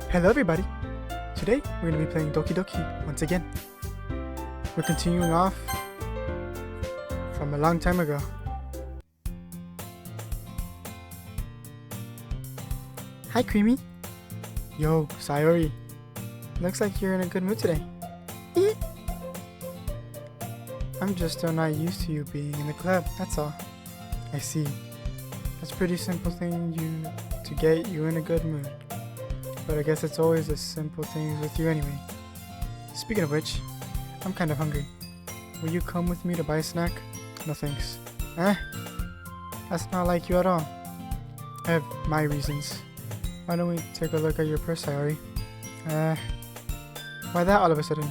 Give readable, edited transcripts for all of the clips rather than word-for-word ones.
Hello everybody! Today we're going to be playing Doki Doki once again. We're continuing off from a long time ago. Hi Creamy! Yo, Sayori. Looks like you're in a good mood today. I'm just still not used to you being in the club, that's all. I see. That's a pretty simple thing to get you in a good mood. But I guess it's always the simple things with you anyway. Speaking of which, I'm kind of hungry. Will you come with me to buy a snack? No thanks. That's not like you at all. I have my reasons. Why don't we take a look at your purse, Sayori? Why that all of a sudden?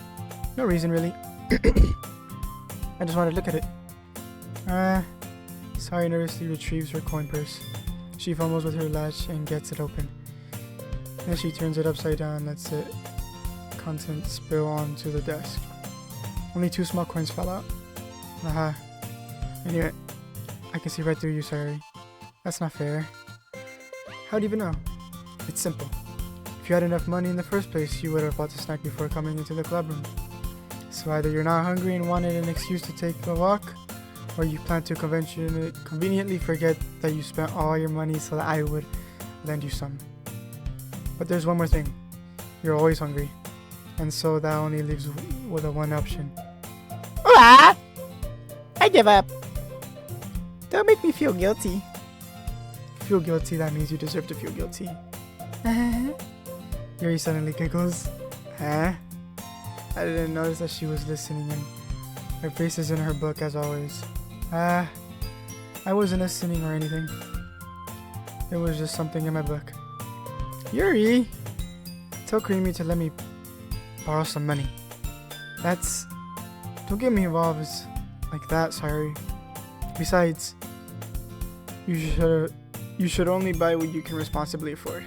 No reason really. I just wanted to look at it. Sayori nervously retrieves her coin purse. She fumbles with her latch and gets it open. Then she turns it upside down and lets it contents spill onto the desk. Only 2 small coins fell out. Aha. I knew it. I can see right through you, Sayori. That's not fair. How do you even know? It's simple. If you had enough money in the first place, you would have bought the snack before coming into the club room. So either you're not hungry and wanted an excuse to take a walk, or you plan to conveniently forget that you spent all your money so that I would lend you some. But there's one more thing. You're always hungry. And so that only leaves with a one option. I give up. Don't make me feel guilty. Feel guilty, that means you deserve to feel guilty. Yuri suddenly giggles. Huh? I didn't notice that she was listening and her face is in her book as always. I wasn't listening or anything. It was just something in my book. Yuri! Tell Creamy to let me borrow some money. Don't get me involved like that, sorry. Besides, you should only buy what you can responsibly afford.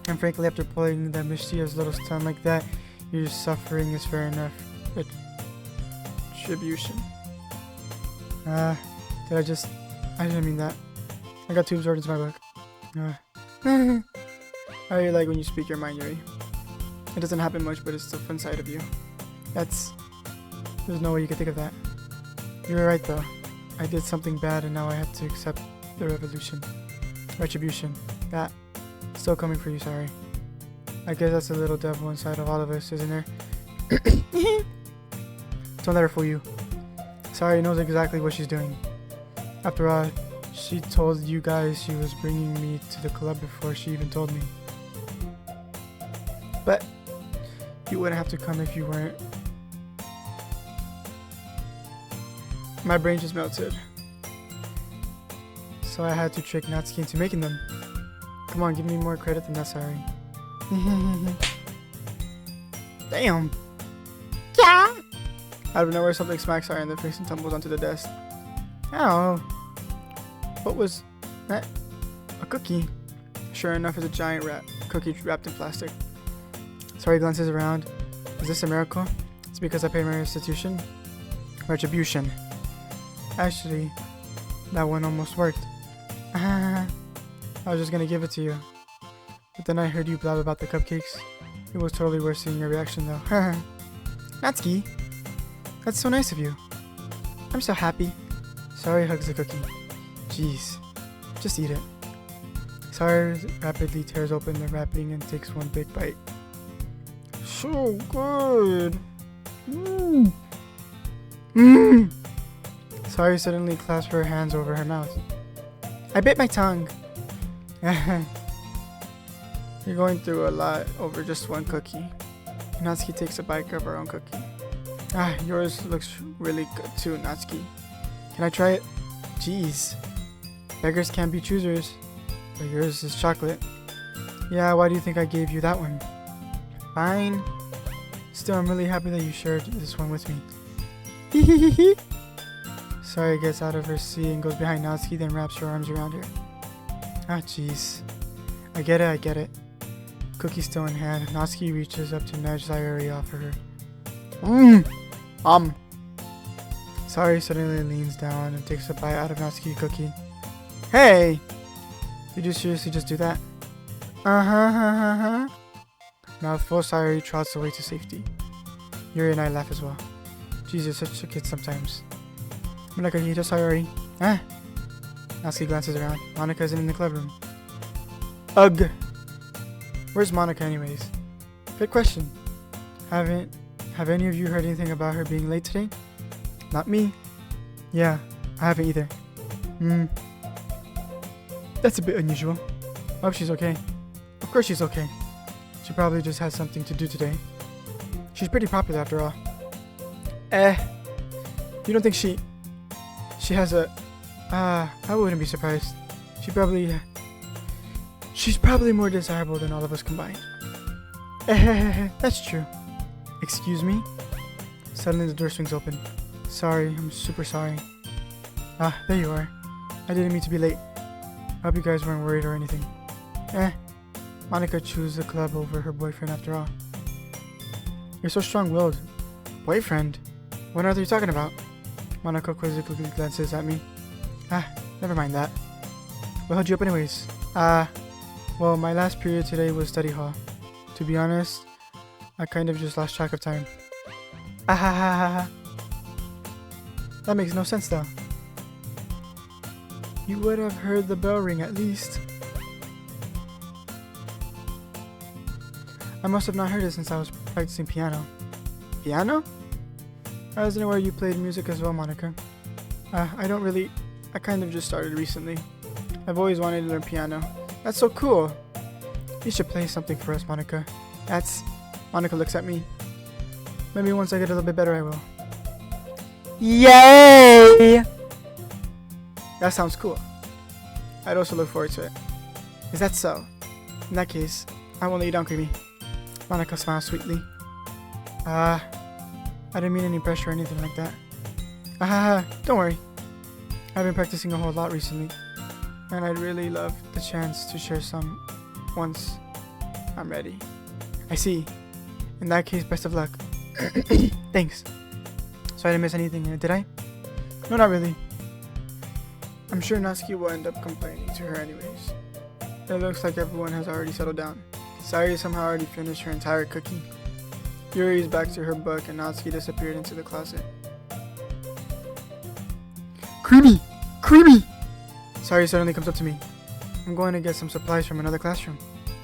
And frankly, after pulling that mischievous little stunt like that, your suffering is fair enough. Retribution. I didn't mean that. I got too absorbed into my book. I really like when you speak your mind, Yuri. It doesn't happen much, but it's the fun side of you. There's no way you could think of that. You were right though. I did something bad and now I have to accept the retribution. That, still coming for you, sorry. I guess that's a little devil inside of all of us, isn't there? Don't let her fool you. Sorry knows exactly what she's doing. After all, she told you guys she was bringing me to the club before she even told me. But you wouldn't have to come if you weren't. My brain just melted. So I had to trick Natsuki into making them. Come on, give me more credit than that, sorry. Damn! Yeah. Out of nowhere, something smacks her in the face and tumbles onto the desk. Oh. What was that? A cookie. Sure enough, it's a giant cookie wrapped in plastic. Sorry glances around. Is this a miracle? It's because I paid my retribution. Actually, that one almost worked. I was just gonna give it to you. But then I heard you blab about the cupcakes. It was totally worth seeing your reaction though. Natsuki, that's so nice of you. I'm so happy. Sorry hugs the cookie. Jeez, just eat it. Sorry rapidly tears open the wrapping and takes one big bite. So good. Sorry suddenly clasped her hands over her mouth. I bit my tongue. You're going through a lot over just one cookie. Natsuki takes a bite of her own cookie. Yours looks really good too, Natsuki. Can I try it? Jeez. Beggars can't be choosers. But yours is chocolate. Yeah, why do you think I gave you that one? Fine. Still, I'm really happy that you shared this one with me. Sorry gets out of her seat and goes behind Natsuki, then wraps her arms around her. Jeez. I get it. Cookie still in hand, Natsuki reaches up to nudge Sayori off of her. Sorry suddenly leans down and takes a bite out of Natsuki's cookie. Hey! Did you seriously just do that? Mouthful, Sayori trots away to safety. Yuri and I laugh as well. Jesus, such a kid sometimes. Monica, Hito, Sayori. Ah! Natsuki glances around. Monica isn't in the club room. Ugh! Where's Monica anyways? Good question. Have any of you heard anything about her being late today? Not me. Yeah, I haven't either. That's a bit unusual. I hope she's okay. Of course she's okay. She probably just has something to do today. She's pretty popular after all. You don't think she has a... I wouldn't be surprised. She's probably more desirable than all of us combined. That's true. Excuse me? Suddenly the door swings open. Sorry, I'm super sorry. Ah, there you are. I didn't mean to be late. I hope you guys weren't worried or anything. Monica chose the club over her boyfriend after all. You're so strong-willed. Boyfriend? What are you talking about? Monica quizzically glances at me. Never mind that. What held you up anyways? Well, my last period today was study hall. To be honest, I kind of just lost track of time. That makes no sense though. You would have heard the bell ring at least. I must have not heard it since I was practicing piano. Piano? I wasn't aware you played music as well, Monica. I kind of just started recently. I've always wanted to learn piano. That's so cool. You should play something for us, Monica. Monica looks at me. Maybe once I get a little bit better, I will. Yay! That sounds cool. I'd also look forward to it. Is that so? In that case, I won't let you down, Creamy. Monica smiles sweetly. I didn't mean any pressure or anything like that. Don't worry. I've been practicing a whole lot recently, and I'd really love the chance to share some once I'm ready. I see. In that case, best of luck. Thanks. So I didn't miss anything, did I? No, not really. I'm sure Natsuki will end up complaining to her anyways. It looks like everyone has already settled down. Sayori somehow already finished her entire cookie. Yuri is back to her book and Natsuki disappeared into the closet. Creamy! Creamy! Sayori suddenly comes up to me. I'm going to get some supplies from another classroom.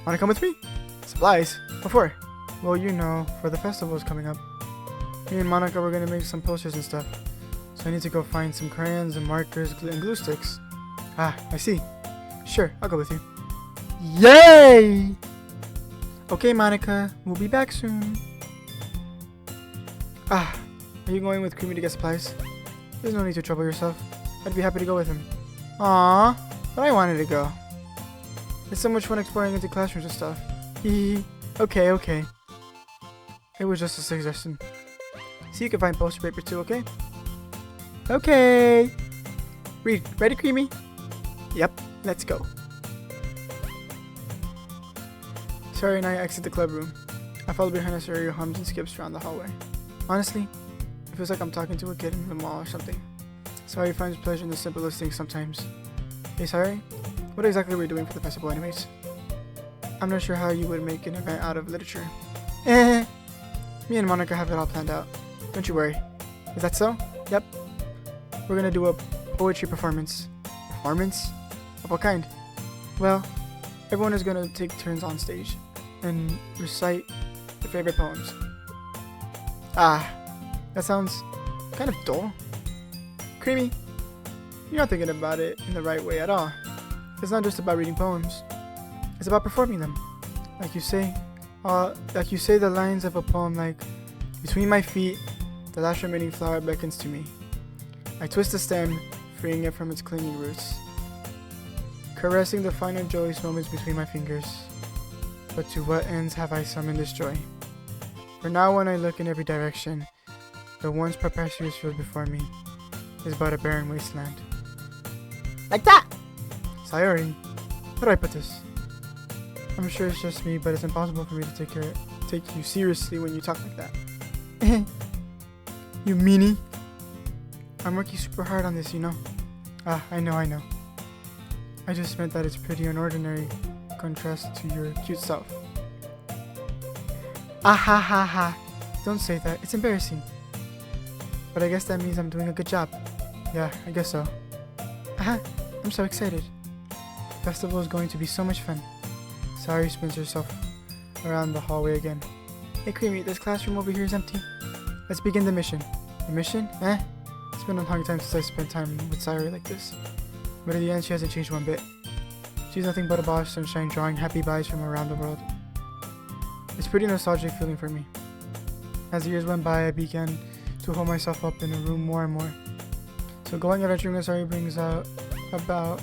Wanna come with me? Supplies? What for? Well, you know, for the festival is coming up. Me and Monica were gonna make some posters and stuff. So I need to go find some crayons and markers and glue sticks. I see. Sure, I'll go with you. Yay! Okay, Monica, we'll be back soon. Are you going with Creamy to get supplies? There's no need to trouble yourself. I'd be happy to go with him. Aww, but I wanted to go. It's so much fun exploring into classrooms and stuff. Hee. Okay. It was just a suggestion. See, you can find poster paper too, okay? Okay. Ready, Creamy? Yep, let's go. Sayori and I exit the club room. I follow behind as Sayori hums and skips around the hallway. Honestly, it feels like I'm talking to a kid in the mall or something. Sayori finds pleasure in the simplest things sometimes. Hey Sayori, what exactly are we doing for the festival anyways? I'm not sure how you would make an event out of literature. Me and Monica have it all planned out. Don't you worry. Is that so? Yep. We're gonna do a poetry performance. Performance? Of what kind? Well, everyone is gonna take turns on stage and recite their favorite poems. That sounds kind of dull. Creamy, you're not thinking about it in the right way at all. It's not just about reading poems. It's about performing them. Like you say the lines of a poem like, between my feet, the last remaining flower beckons to me. I twist the stem, freeing it from its clinging roots, caressing the final joyous moments between my fingers. But to what ends have I summoned this joy? For now when I look in every direction, the once perpetuous field before me is but a barren wasteland. Like that! Sayori, how do I put this? I'm sure it's just me, but it's impossible for me to take you seriously when you talk like that. You meanie. I'm working super hard on this, you know. I know. I just meant that it's pretty unordinary contrast to your cute self. Ah ha ha ha. Don't say that. It's embarrassing. But I guess that means I'm doing a good job. Yeah, I guess so. Aha! I'm so excited. The festival is going to be so much fun. Sayuri spins herself around the hallway again. Hey Creamy, this classroom over here is empty. Let's begin the mission. The mission? Eh? It's been a long time since I spent time with Sayuri like this. But in the end, she hasn't changed one bit. She's nothing but a boss sunshine drawing happy vibes from around the world. It's pretty nostalgic feeling for me. As the years went by, I began to hold myself up in the room more and more. So going adventuring with Sayuri brings out about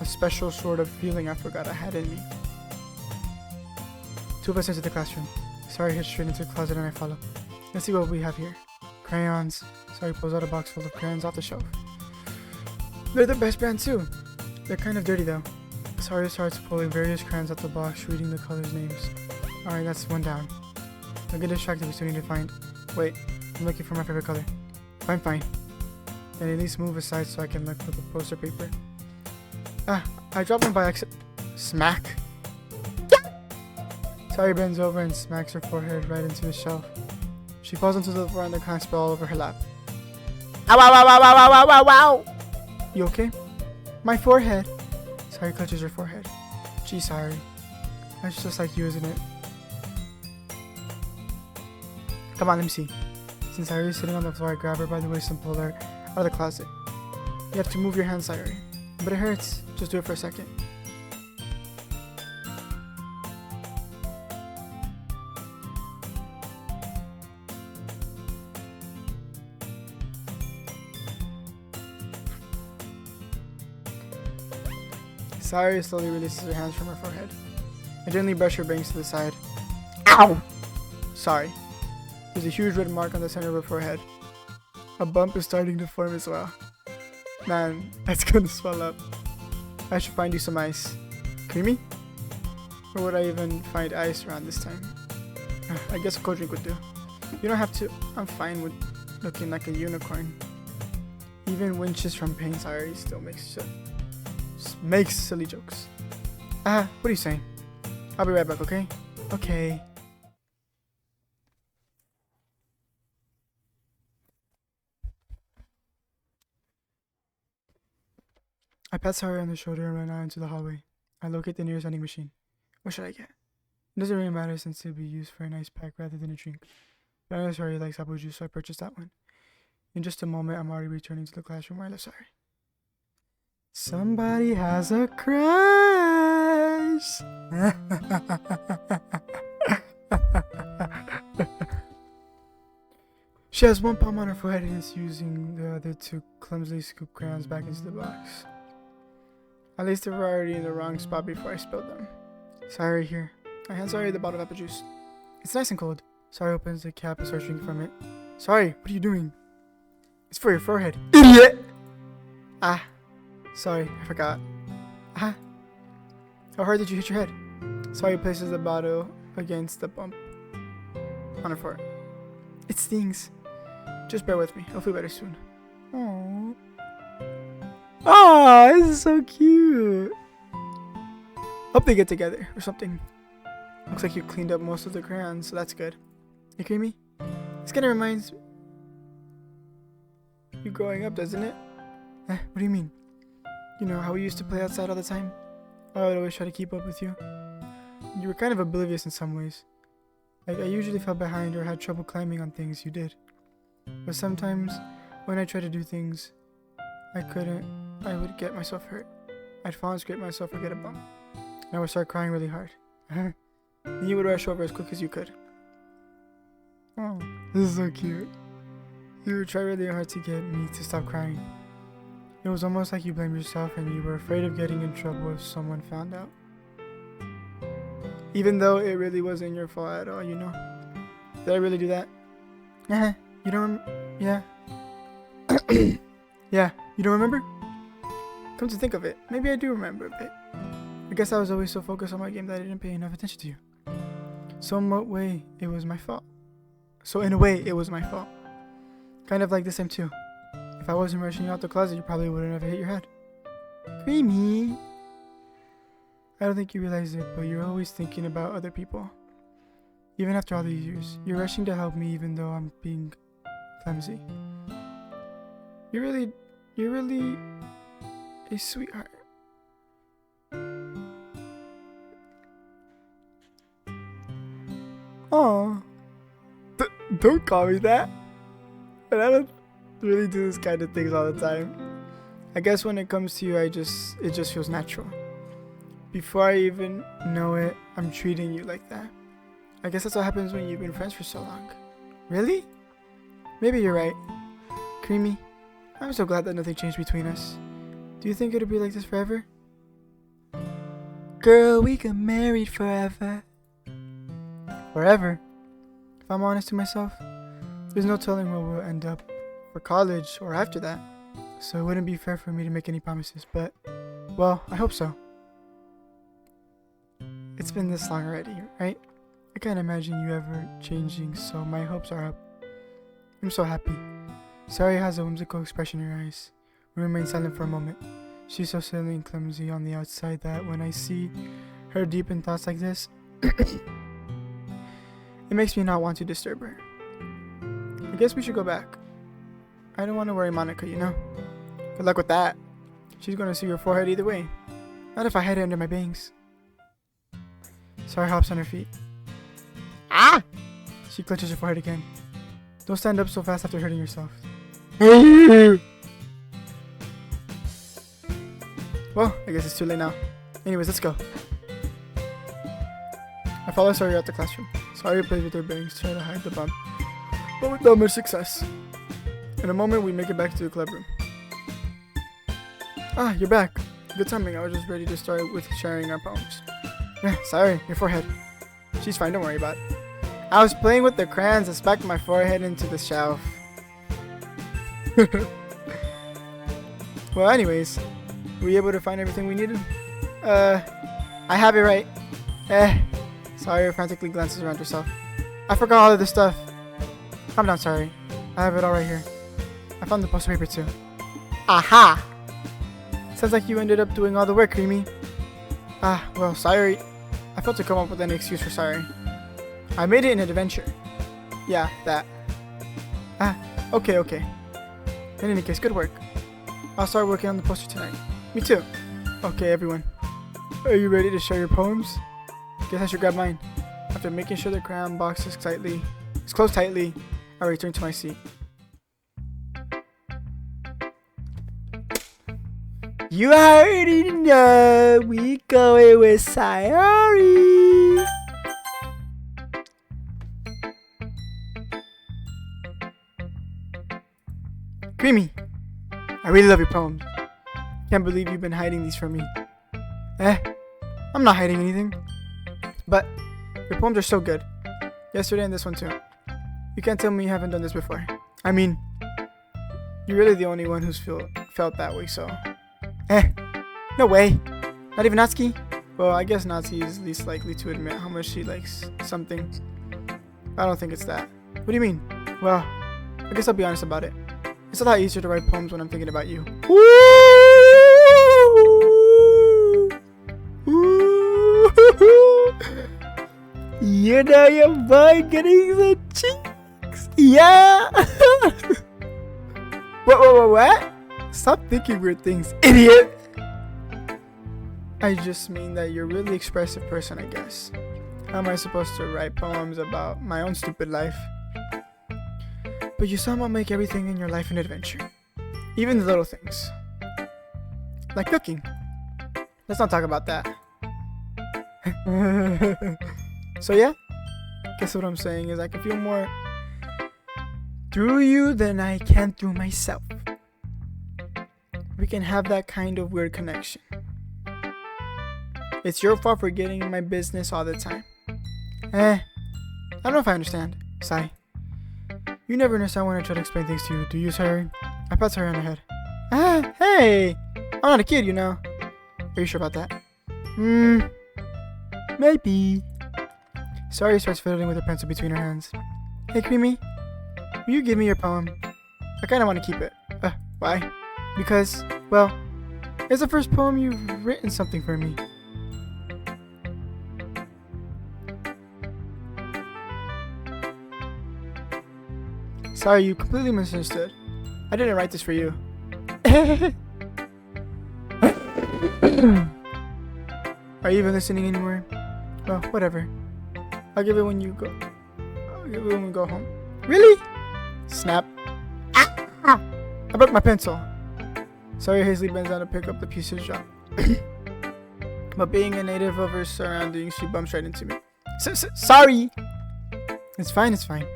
a special sort of feeling I forgot I had in me. Two of us enter the classroom. Sayuri heads straight into the closet and I follow. Let's see what we have here. Crayons. Sayuri pulls out a box full of crayons off the shelf. They're the best brand too. They're kind of dirty though. Sayuri starts pulling various crayons out the box, reading the colors' names. Alright, that's one down. Don't get distracted, we still need to find... Wait, I'm looking for my favorite color. Fine, fine. Then at least move aside so I can look for the poster paper. Ah, I dropped one by accident. Smack. Sayuri bends over and smacks her forehead right into the shelf. She falls onto the floor and the crayons spill all over her lap. Ow, ow, ow, ow, ow, ow, ow, ow, ow. You okay? My forehead. Sayuri clutches her forehead. Gee, Sayuri. That's just like you, isn't it? Come on, let me see. Since Sayuri is sitting on the floor, I grab her by the waist and pull her out of the closet. You have to move your hands, Sayuri. But it hurts. Just do it for a second. Sayuri slowly releases her hands from her forehead. I gently brush her bangs to the side. Ow! Sorry. There's a huge red mark on the center of her forehead. A bump is starting to form as well. Man, that's gonna swell up. I should find you some ice. Creamy? Or would I even find ice around this time? I guess a cold drink would do. You don't have to. I'm fine with looking like a unicorn. Even winches from pain, Sayuri still makes silly jokes. What are you saying? I'll be right back, okay? Okay. I pat Sayuri on the shoulder and run out into the hallway. I locate the nearest vending machine. What should I get? It doesn't really matter since it'll be used for an ice pack rather than a drink. But I know Sayuri likes apple juice, so I purchased that one. In just a moment, I'm already returning to the classroom where I left Sayuri. Somebody has a crush! She has one palm on her forehead and is using the other to clumsily scoop crayons back into the box. At least they were already in the wrong spot before I spilled them. Sayuri here. I hand Sayuri the bottle of apple juice. It's nice and cold. Sayuri opens the cap and starts drinking from it. Sayuri, what are you doing? It's for your forehead. Idiot! Sorry, I forgot. How hard did you hit your head? Sayuri places the bottle against the bump on her forehead. It stings. Just bear with me. I'll feel better soon. Aww. Aw, this is so cute. Hope they get together or something. Looks like you cleaned up most of the crayons, so that's good. Hey, Creamy? This kind of reminds you growing up, doesn't it? What do you mean? You know how we used to play outside all the time? I would always try to keep up with you. You were kind of oblivious in some ways. Like, I usually fell behind or had trouble climbing on things you did. But sometimes, when I tried to do things I couldn't, I would get myself hurt. I'd fall and scrape myself or get a bump. And I would start crying really hard. And you would rush over as quick as you could. Oh, this is so cute. You would try really hard to get me to stop crying. It was almost like you blamed yourself and you were afraid of getting in trouble if someone found out. Even though it really wasn't your fault at all, you know? Did I really do that? You don't yeah. Yeah, you don't remember? Come to think of it, maybe I do remember a bit. I guess I was always so focused on my game that I didn't pay enough attention to you. So in a way, it was my fault. Kind of like this time too. If I wasn't rushing you out the closet, you probably wouldn't have hit your head. Creamy! I don't think you realize it, but you're always thinking about other people. Even after all these years, you're rushing to help me even though I'm being clumsy. You're really a sweetheart. Oh, don't call me that. But I don't really do this kind of things all the time. I guess when it comes to you, it just feels natural. Before I even know it, I'm treating you like that. I guess that's what happens when you've been friends for so long. Really? Maybe you're right. Creamy, I'm so glad that nothing changed between us. Do you think it'll be like this forever? Girl, we get married forever. Forever? If I'm honest to myself, there's no telling where we'll end up for college or after that. So it wouldn't be fair for me to make any promises, but, well, I hope so. It's been this long already, right? I can't imagine you ever changing, so my hopes are up. I'm so happy. Sari has a whimsical expression in her eyes. We remain silent for a moment. She's so silly and clumsy on the outside that when I see her deep in thoughts like this, it makes me not want to disturb her. I guess we should go back. I don't want to worry Monica, you know? Good luck with that. She's going to see your forehead either way. Not if I hide it under my bangs. Sari hops on her feet. Ah! She clutches her forehead again. Don't stand up so fast after hurting yourself. Well, I guess it's too late now. Anyways, let's go. I follow Sari out the classroom. Sari plays with her bangs, trying to hide the bump, but without much success. In a moment, we make it back to the club room. Ah, you're back. Good timing. I was just ready to start with sharing our poems. Sorry, your forehead. She's fine, don't worry about it. I was playing with the crayons and smacked my forehead into the shelf. Well, anyways, were you able to find everything we needed? I have it right. Sari frantically glances around herself. I forgot all of this stuff. Calm down, Sari. I have it all right here. I found the poster paper too. Aha! Sounds like you ended up doing all the work, Creamy. Ah, well, sorry. I failed to come up with an excuse for sorry. I made it an adventure. Yeah, that. Ah, okay. In any case, good work. I'll start working on the poster tonight. Me too. Okay, everyone. Are you ready to share your poems? Guess I should grab mine. After making sure the crayon box is closed tightly, I return to my seat. You already know we going with Sayori. Creamy, I really love your poems. Can't believe you've been hiding these from me. I'm not hiding anything. But your poems are so good. Yesterday and this one too. You can't tell me you haven't done this before. I mean, you're really the only one who's felt that way, so. No way. Not even Natsuki? Well, I guess Natsuki is least likely to admit how much she likes something. I don't think it's that. What do you mean? Well, I guess I'll be honest about it. It's a lot easier to write poems when I'm thinking about you. Woo! You know your boy getting the cheeks. Yeah. What? Stop thinking weird things, idiot. I just mean that you're a really expressive person, I guess. How am I supposed to write poems about my own stupid life? But you somehow make everything in your life an adventure. Even the little things. Like cooking. Let's not talk about that. So yeah, guess what I'm saying is I can feel more through you than I can through myself. We can have that kind of weird connection. It's your fault for getting in my business all the time. I don't know if I understand. Sigh. You never understand when I try to explain things to you, do you, Sari? I pat Sari on the head. Hey! I'm not a kid, you know. Are you sure about that? Maybe. Sari starts fiddling with her pencil between her hands. Hey, Creamy. Will you give me your poem? I kinda want to keep it. Why? Because, well, it's the first poem you've written something for me. Sorry, you completely misunderstood. I didn't write this for you. Are you even listening anymore? Well, whatever. I'll give it when you go. I'll give it when we go home. Really? Snap. I broke my pencil. Sorry, Hazley bends down to pick up the piece of junk. But being a native of her surroundings, she bumps right into me. Sorry! It's fine, it's fine.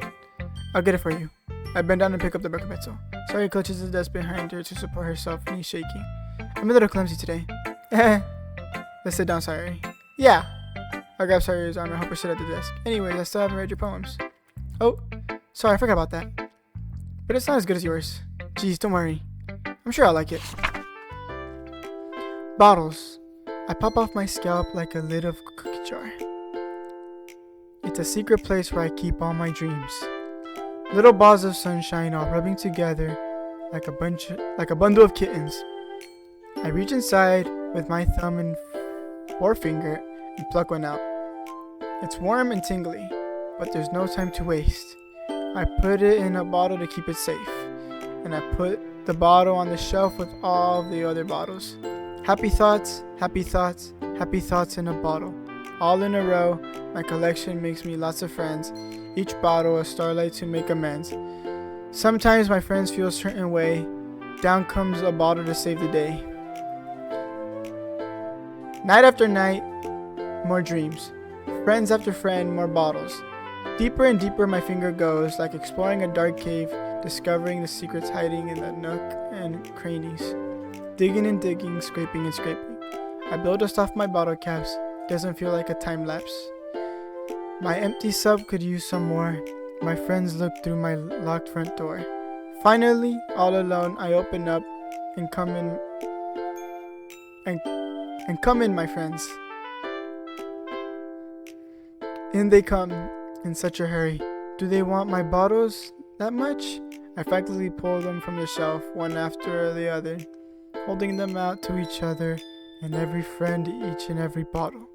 I'll get it for you. I bend down and pick up the broken pencil. Sorry clutches the desk behind her to support herself, knees shaking. I'm a little clumsy today. Let's sit down, Sayori. Yeah! I grab Sayori's arm and help her sit at the desk. Anyways, I still haven't read your poems. Oh, sorry, I forgot about that. But it's not as good as yours. Jeez, don't worry. I'm sure I'll like it. Bottles. I pop off my scalp like a lid of a cookie jar. It's a secret place where I keep all my dreams. Little balls of sunshine all rubbing together like a bundle of kittens. I reach inside with my thumb and forefinger and pluck one out. It's warm and tingly, but there's no time to waste. I put it in a bottle to keep it safe, and I put the bottle on the shelf with all the other bottles. Happy thoughts, happy thoughts, happy thoughts in a bottle. All in a row, my collection makes me lots of friends. Each bottle a starlight to make amends. Sometimes my friends feel a certain way. Down comes a bottle to save the day. Night after night, more dreams. Friends after friend, more bottles. Deeper and deeper my finger goes, like exploring a dark cave, discovering the secrets hiding in the nook and crannies. Digging and digging, scraping and scraping. I blow dust off my bottle caps. Doesn't feel like a time lapse. My empty sub could use some more. My friends look through my locked front door. Finally, all alone, I open up and come in. And come in, my friends. In they come, in such a hurry. Do they want my bottles that much? I frantically pull them from the shelf, one after the other, holding them out to each other and every friend each and every bottle.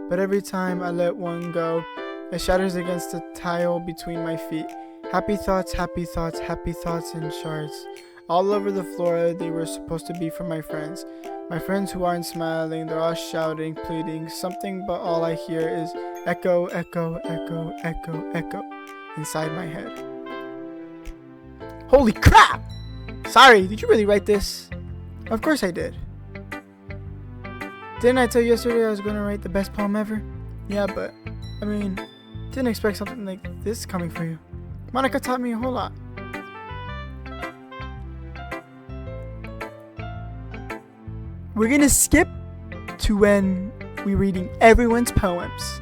But every time I let one go, it shatters against the tile between my feet. Happy thoughts, happy thoughts, happy thoughts in shards. All over the floor, they were supposed to be for my friends. My friends who aren't smiling, they're all shouting, pleading, something, but all I hear is echo, echo, echo, echo, echo inside my head. Holy crap! Sorry, did you really write this? Of course I did. Didn't I tell you yesterday I was going to write the best poem ever? Yeah, but, I mean, didn't expect something like this coming for you. Monica taught me a whole lot. We're gonna skip to when we're reading everyone's poems.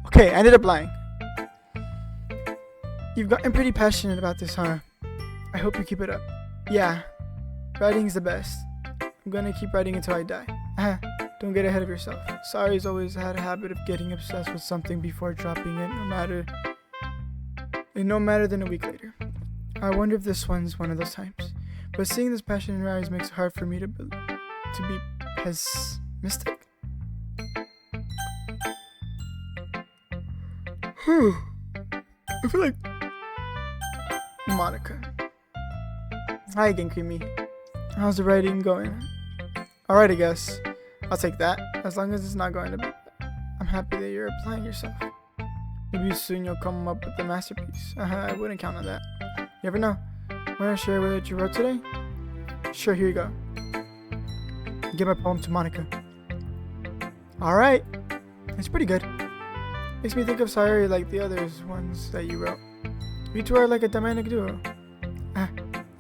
Okay, I ended up lying. You've gotten pretty passionate about this, huh? I hope you keep it up. Yeah, writing's the best. I'm gonna keep writing until I die. Don't get ahead of yourself. Sari's always had a habit of getting obsessed with something before dropping it, no matter than a week later. I wonder if this one's one of those times. But seeing this passion in her eyes makes it hard for me to be pessimistic. I feel like Monica. Hi again, Creamy. How's the writing going? Alright, I guess. I'll take that, as long as it's not going to be. I'm happy that you're applying yourself. Maybe soon you'll come up with a masterpiece. I wouldn't count on that. You never know. Want to share what you wrote today? Sure, here you go. Give my poem to Monica. Alright. It's pretty good. Makes me think of Sayori like the others ones that you wrote. You two are like a dynamic duo.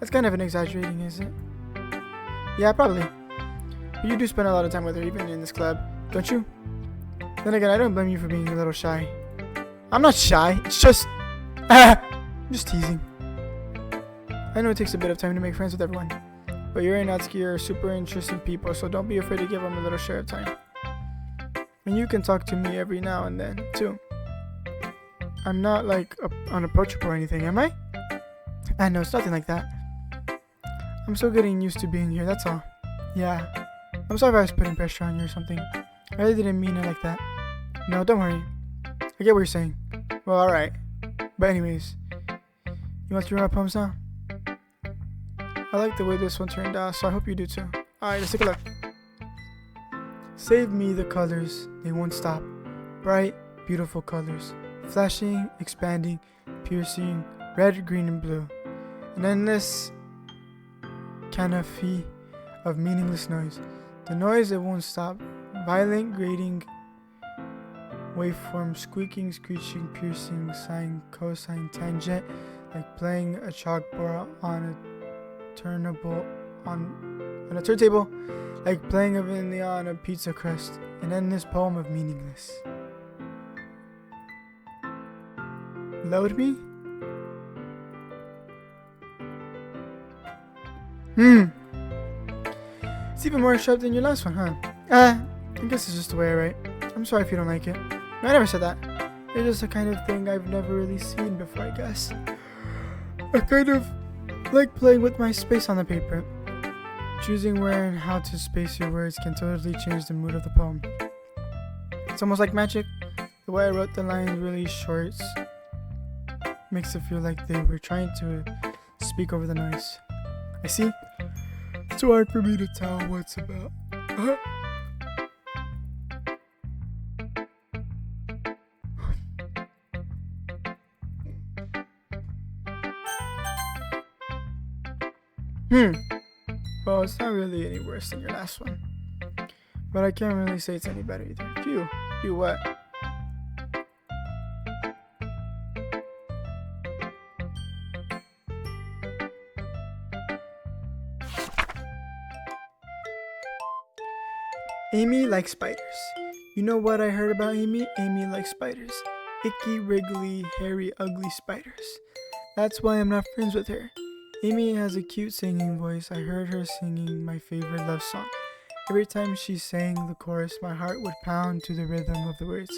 That's kind of an exaggerating, isn't it? Yeah, probably. But you do spend a lot of time with her, even in this club, don't you? Then again, I don't blame you for being a little shy. I'm not shy, it's just... I'm just teasing. I know it takes a bit of time to make friends with everyone, but you and Natsuki are super interesting people, so don't be afraid to give them a little share of time. And you can talk to me every now and then, too. I'm not, like, unapproachable or anything, am I? No, it's nothing like that. I'm still getting used to being here, that's all. Yeah, I'm sorry if I was putting pressure on you or something. I really didn't mean it like that. No, don't worry. I get what you're saying. Well, alright. But anyways, you want to read my poems now? I like the way this one turned out, so I hope you do too. Alright, let's take a look. Save me the colors, they won't stop. Bright, beautiful colors. Flashing, expanding, piercing, red, green, and blue. An endless canopy of meaningless noise. The noise it won't stop. Violent, grating, waveform, squeaking, screeching, piercing, sine, cosine, tangent, like playing a chalkboard on a turntable, like playing a vanilla on a pizza crust. An endless poem of meaningless. Load me? It's even more sharp than your last one, huh? I guess it's just the way I write. I'm sorry if you don't like it. No, I never said that. It's just the kind of thing I've never really seen before, I guess. I kind of like playing with my space on the paper. Choosing where and how to space your words can totally change the mood of the poem. It's almost like magic. The way I wrote the lines really short makes it feel like they were trying to speak over the noise. I see. It's too hard for me to tell what's about. Well, it's not really any worse than your last one. But I can't really say it's any better either. Phew. Do what? Amy likes spiders. You know what I heard about Amy? Amy likes spiders. Icky, wriggly, hairy, ugly spiders. That's why I'm not friends with her. Amy has a cute singing voice. I heard her singing my favorite love song. Every time she sang the chorus, my heart would pound to the rhythm of the words.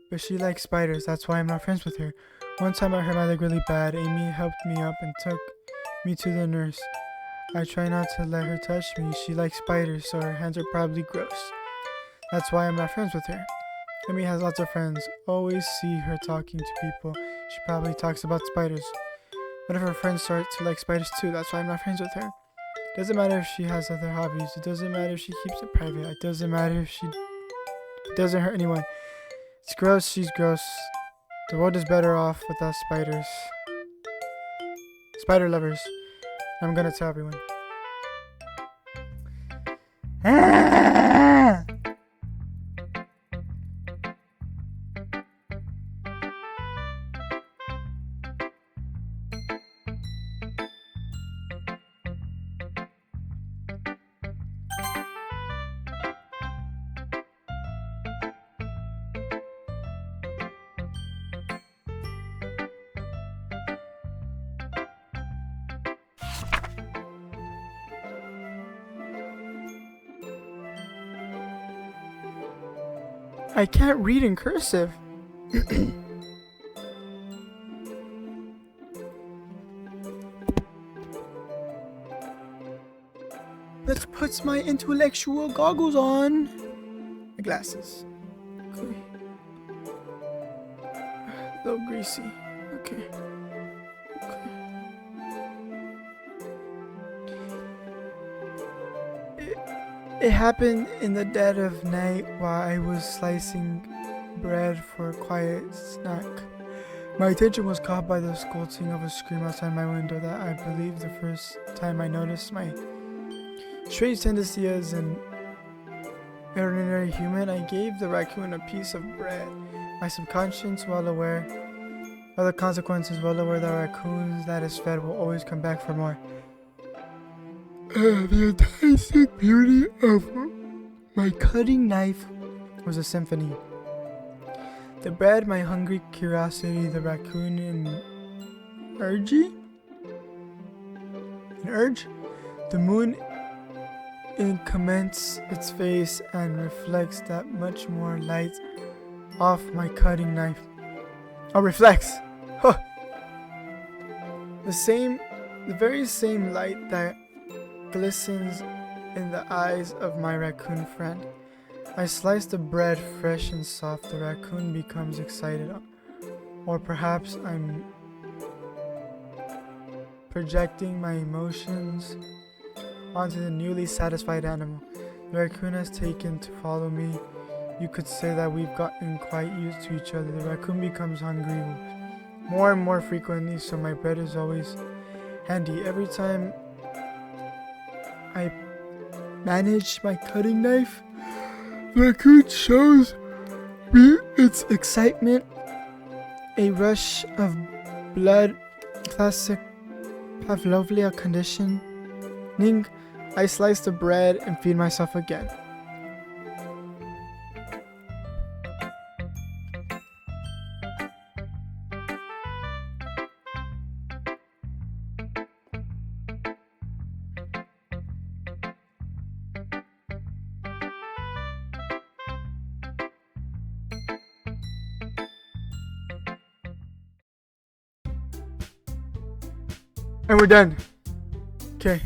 But she likes spiders. That's why I'm not friends with her. One time I hurt my leg really bad. Amy helped me up and took me to the nurse. I try not to let her touch me. She likes spiders, so her hands are probably gross. That's why I'm not friends with her. Amy has lots of friends. Always see her talking to people. She probably talks about spiders. One of her friends start to like spiders too. That's why I'm not friends with her. It doesn't matter if she has other hobbies. It doesn't matter if she keeps it private. It doesn't matter if it doesn't hurt anyone. It's gross. She's gross. The world is better off without spiders. Spider lovers. I'm gonna tell everyone. I can't read in cursive. Let's put my intellectual goggles on. My glasses. Okay. A little greasy. Okay. It happened in the dead of night while I was slicing bread for a quiet snack. My attention was caught by the scolding of a scream outside my window that I believe the first time I noticed my strange tendency as an ordinary human. I gave the raccoon a piece of bread. My subconscious, well aware of the consequences, well aware that raccoons that is fed will always come back for more. The enticing beauty of my cutting knife was a symphony. The bread, my hungry curiosity, the raccoon, an urge. The moon increments its face and reflects that much more light off my cutting knife. Oh, reflects! Huh. The very same light that glistens in the eyes of my raccoon friend. I slice the bread fresh and soft. The raccoon becomes excited. Or perhaps I'm projecting my emotions onto the newly satisfied animal. The raccoon has taken to follow me. You could say that we've gotten quite used to each other. The raccoon becomes hungry more and more frequently, so my bread is always handy. Every time I manage my cutting knife, the raccoon shows me its excitement. A rush of blood, classic Pavlovia conditioning. I slice the bread and feed myself again. And we're done. Okay.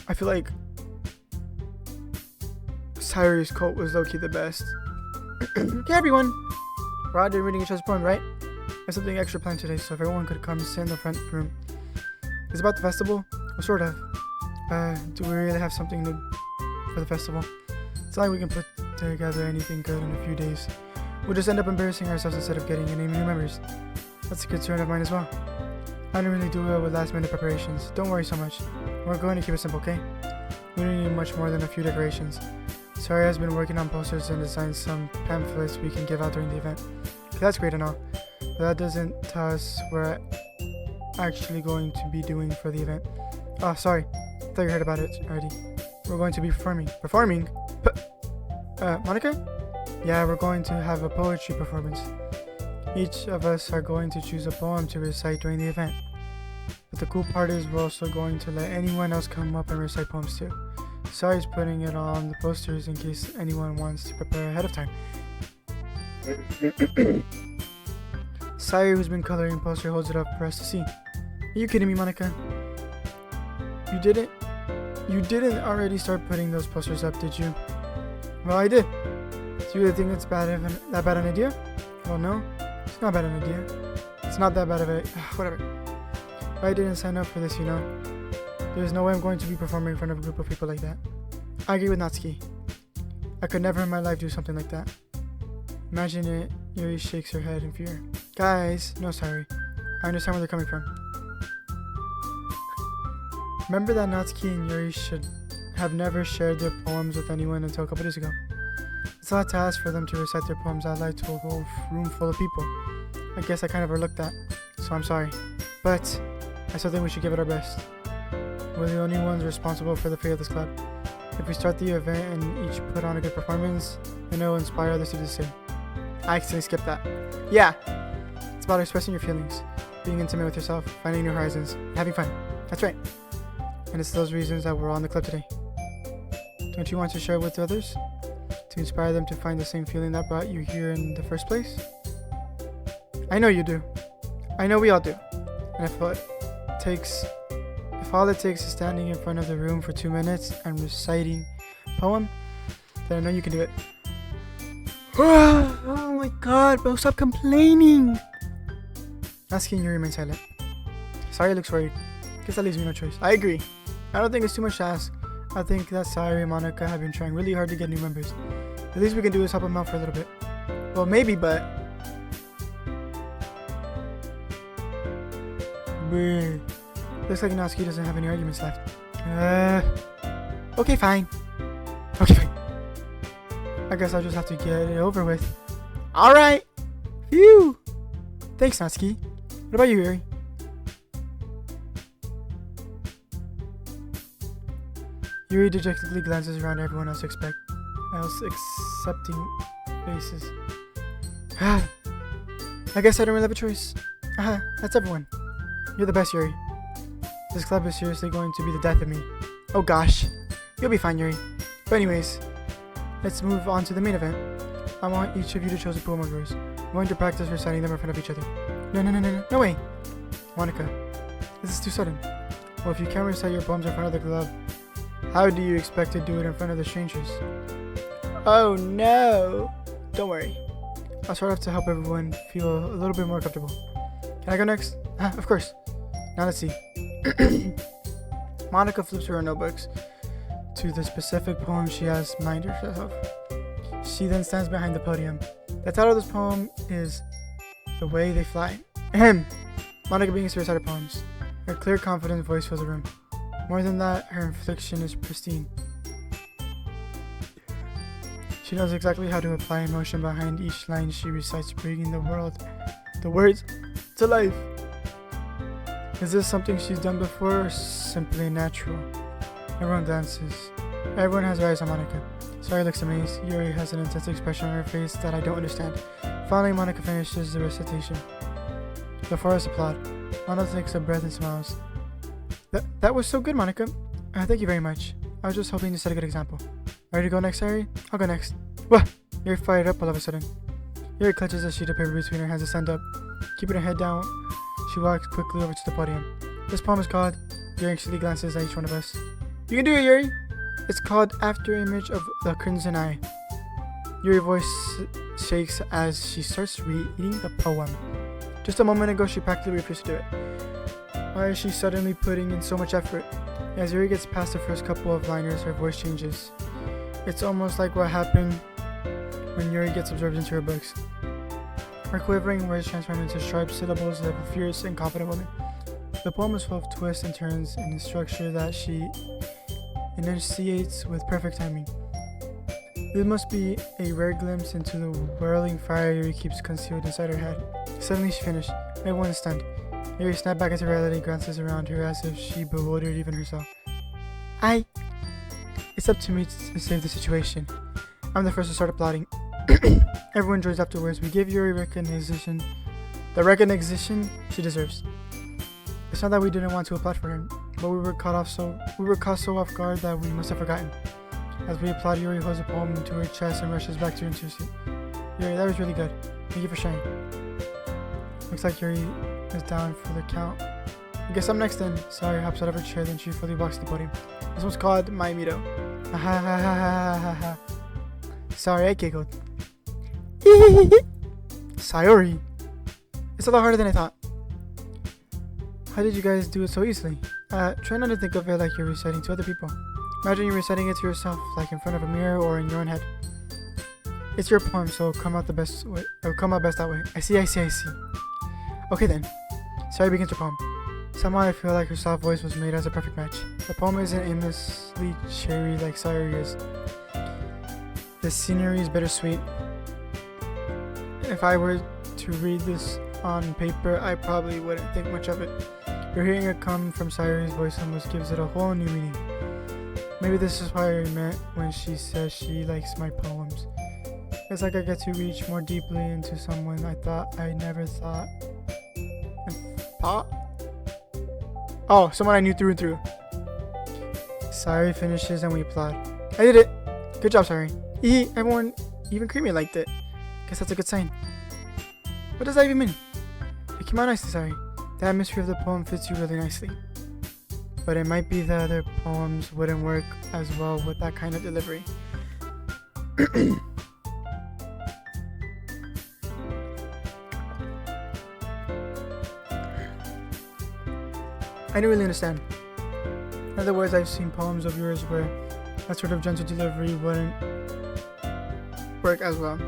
I feel like Sayuri's quote was low-key the best. Okay, everyone. We're out there reading each other's poem, right? I have something extra planned today, so if everyone could come sit in the front room. It's about the festival? Well, sort of. Do we really have something new for the festival? It's not like we can put together anything good in a few days. We'll just end up embarrassing ourselves instead of getting any new members. That's a concern of mine as well. I don't really do well with last-minute preparations. Don't worry so much. We're going to keep it simple, okay? We don't need much more than a few decorations. Sari has been working on posters and designed some pamphlets we can give out during the event. Okay, that's great and all, but that doesn't tell us what we're actually going to be doing for the event. Oh, sorry. I thought you heard about it already. We're going to be performing. Performing? Monica? Yeah, we're going to have a poetry performance. Each of us are going to choose a poem to recite during the event. But the cool part is we're also going to let anyone else come up and recite poems too. Sari's putting it on the posters in case anyone wants to prepare ahead of time. Sari, who's been coloring poster, holds it up for us to see. Are you kidding me, Monica? You didn't already start putting those posters up, did you? Well, I did. Do you really think it's that bad an idea? Well, no. It's not bad an idea. It's not that bad of a... whatever. I didn't sign up for this, you know. There's no way I'm going to be performing in front of a group of people like that. I agree with Natsuki. I could never in my life do something like that. Imagine it. Yuri shakes her head in fear. Guys, no, sorry. I understand where they're coming from. Remember that Natsuki and Yuri should have never shared their poems with anyone until a couple days ago. It's a lot to ask for them to recite their poems out loud to a whole room full of people. I guess I kind of overlooked that, so I'm sorry. But I still think we should give it our best. We're the only ones responsible for the fate of this club. If we start the event and each put on a good performance, then it will inspire others to do the same. I accidentally skipped that. Yeah, it's about expressing your feelings, being intimate with yourself, finding new horizons, and having fun. That's right. And it's those reasons that we're all in the club today. Don't you want to share with others? To inspire them to find the same feeling that brought you here in the first place? I know you do. I know we all do. And if all it takes is standing in front of the room for 2 minutes and reciting a poem, then I know you can do it. Oh my god, bro, stop complaining! Asking you remain silent. Sari looks worried. Guess that leaves me no choice. I agree. I don't think it's too much to ask. I think that Sari and Monica have been trying really hard to get new members. The least we can do is help them out for a little bit. Well, maybe, but... Weird. Looks like Natsuki doesn't have any arguments left. Okay, fine. Okay, fine. I guess I'll just have to get it over with. Alright! Phew! Thanks, Natsuki. What about you, Yuri? Yuri dejectedly glances around at everyone else accepting faces. I guess I don't really have a choice. That's everyone. You're the best, Yuri. This club is seriously going to be the death of me. Oh gosh. You'll be fine, Yuri. But anyways, let's move on to the main event. I want each of you to choose a poem of yours. I'm going to practice reciting them in front of each other. No way. Monica, this is too sudden. Well, if you can't recite your poems in front of the club, How do you expect to do it in front of the strangers? Oh no! Don't worry. I'll start off to help everyone feel a little bit more comfortable. Can I go next? Of course. Now let's see. Monica flips through her notebooks to the specific poem she has minded herself. She then stands behind the podium. The title of this poem is The Way They Fly. Ahem. Monica begins to recite her poems. Her clear, confident voice fills the room. More than that, her inflection is pristine. She knows exactly how to apply emotion behind each line she recites, bringing the words, to life. Is this something she's done before or simply natural? Everyone glances. Everyone has their eyes on Monica. Sari looks amazed. Yuri has an intense expression on her face that I don't understand. Finally, Monica finishes the recitation. The forest applaud. Monica takes a breath and smiles. That was so good, Monica. Thank you very much. I was just hoping to set a good example. Ready to go next, Sari? I'll go next. What? Yuri fired up all of a sudden. Yuri clutches a sheet of paper between her hands to stand up. Keeping her head down, she walks quickly over to the podium. This poem is called... Yuri anxiously glances at each one of us. You can do it, Yuri! It's called After Image of the Crimson Eye. Yuri's voice shakes as she starts reading the poem. Just a moment ago, she practically refused to do it. Why is she suddenly putting in so much effort? As Yuri gets past the first couple of liners, her voice changes. It's almost like what happened when Yuri gets absorbed into her books. Her quivering words transform into sharp syllables of a fierce and confident woman. The poem is full of twists and turns and a structure that she enunciates with perfect timing. This must be a rare glimpse into the whirling fire Yuri keeps concealed inside her head. Suddenly she finished. Everyone is stunned. Yuri snapped back into reality, glances around her as if she bewildered even herself. It's up to me to save the situation. I'm the first to start applauding. Everyone joins afterwards. We give Yuri the recognition she deserves. It's not that we didn't want to applaud for him, but we were caught so off guard that we must have forgotten. As we applaud, Yuri holds the poem to her chest and rushes back to her seat. Yuri, that was really good. Thank you for sharing. Looks like Yuri is down for the count. I guess I'm next then. Sari hops out of her chair, then she fully walks to the podium. This one's called My Mito. Ha ha ha ha ha ha. Sorry, I giggled. Sayori. It's a lot harder than I thought. How did you guys do it so easily? Try not to think of it like you're reciting to other people. Imagine you're reciting it to yourself, like in front of a mirror or in your own head. It's your poem, so come out best that way. I see. Okay then. Sari begins her poem. Somehow I feel like her soft voice was made as a perfect match. The poem isn't aimlessly cherry like Sari is. The scenery is bittersweet. If I were to read this on paper, I probably wouldn't think much of it. But hearing it come from Sari's voice almost gives it a whole new meaning. Maybe this is what I meant when she says she likes my poems. It's like I get to reach more deeply into someone I never thought. Oh, someone I knew through and through. Sari finishes and we applaud. I did it! Good job, Sari. Everyone, even Creamy liked it. Guess that's a good sign. What does that even mean? It came out nicely, Sari. The atmosphere of the poem fits you really nicely. But it might be the other poems wouldn't work as well with that kind of delivery. I don't really understand. In other words, I've seen poems of yours where that sort of gentle delivery wouldn't work as well.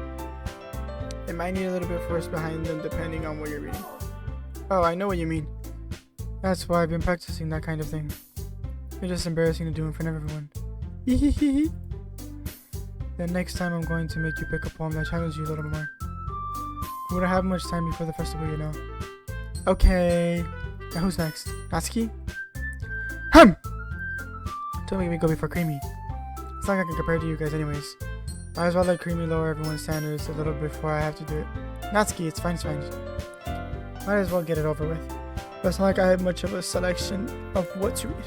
It might need a little bit of force behind them depending on what you're reading. Oh, I know what you mean. That's why I've been practicing that kind of thing. It's just embarrassing to do in front of everyone. Then next time I'm going to make you pick a poem that challenges you a little bit more. We don't have much time before the festival, you know. Okay. Now who's next? Natsuki? Don't make me go before Creamy. It's not like I can compare to you guys anyways. Might as well let Creamy lower everyone's standards a little before I have to do it. Natsuki, it's fine. Might as well get it over with. But it's not like I have much of a selection of what to read.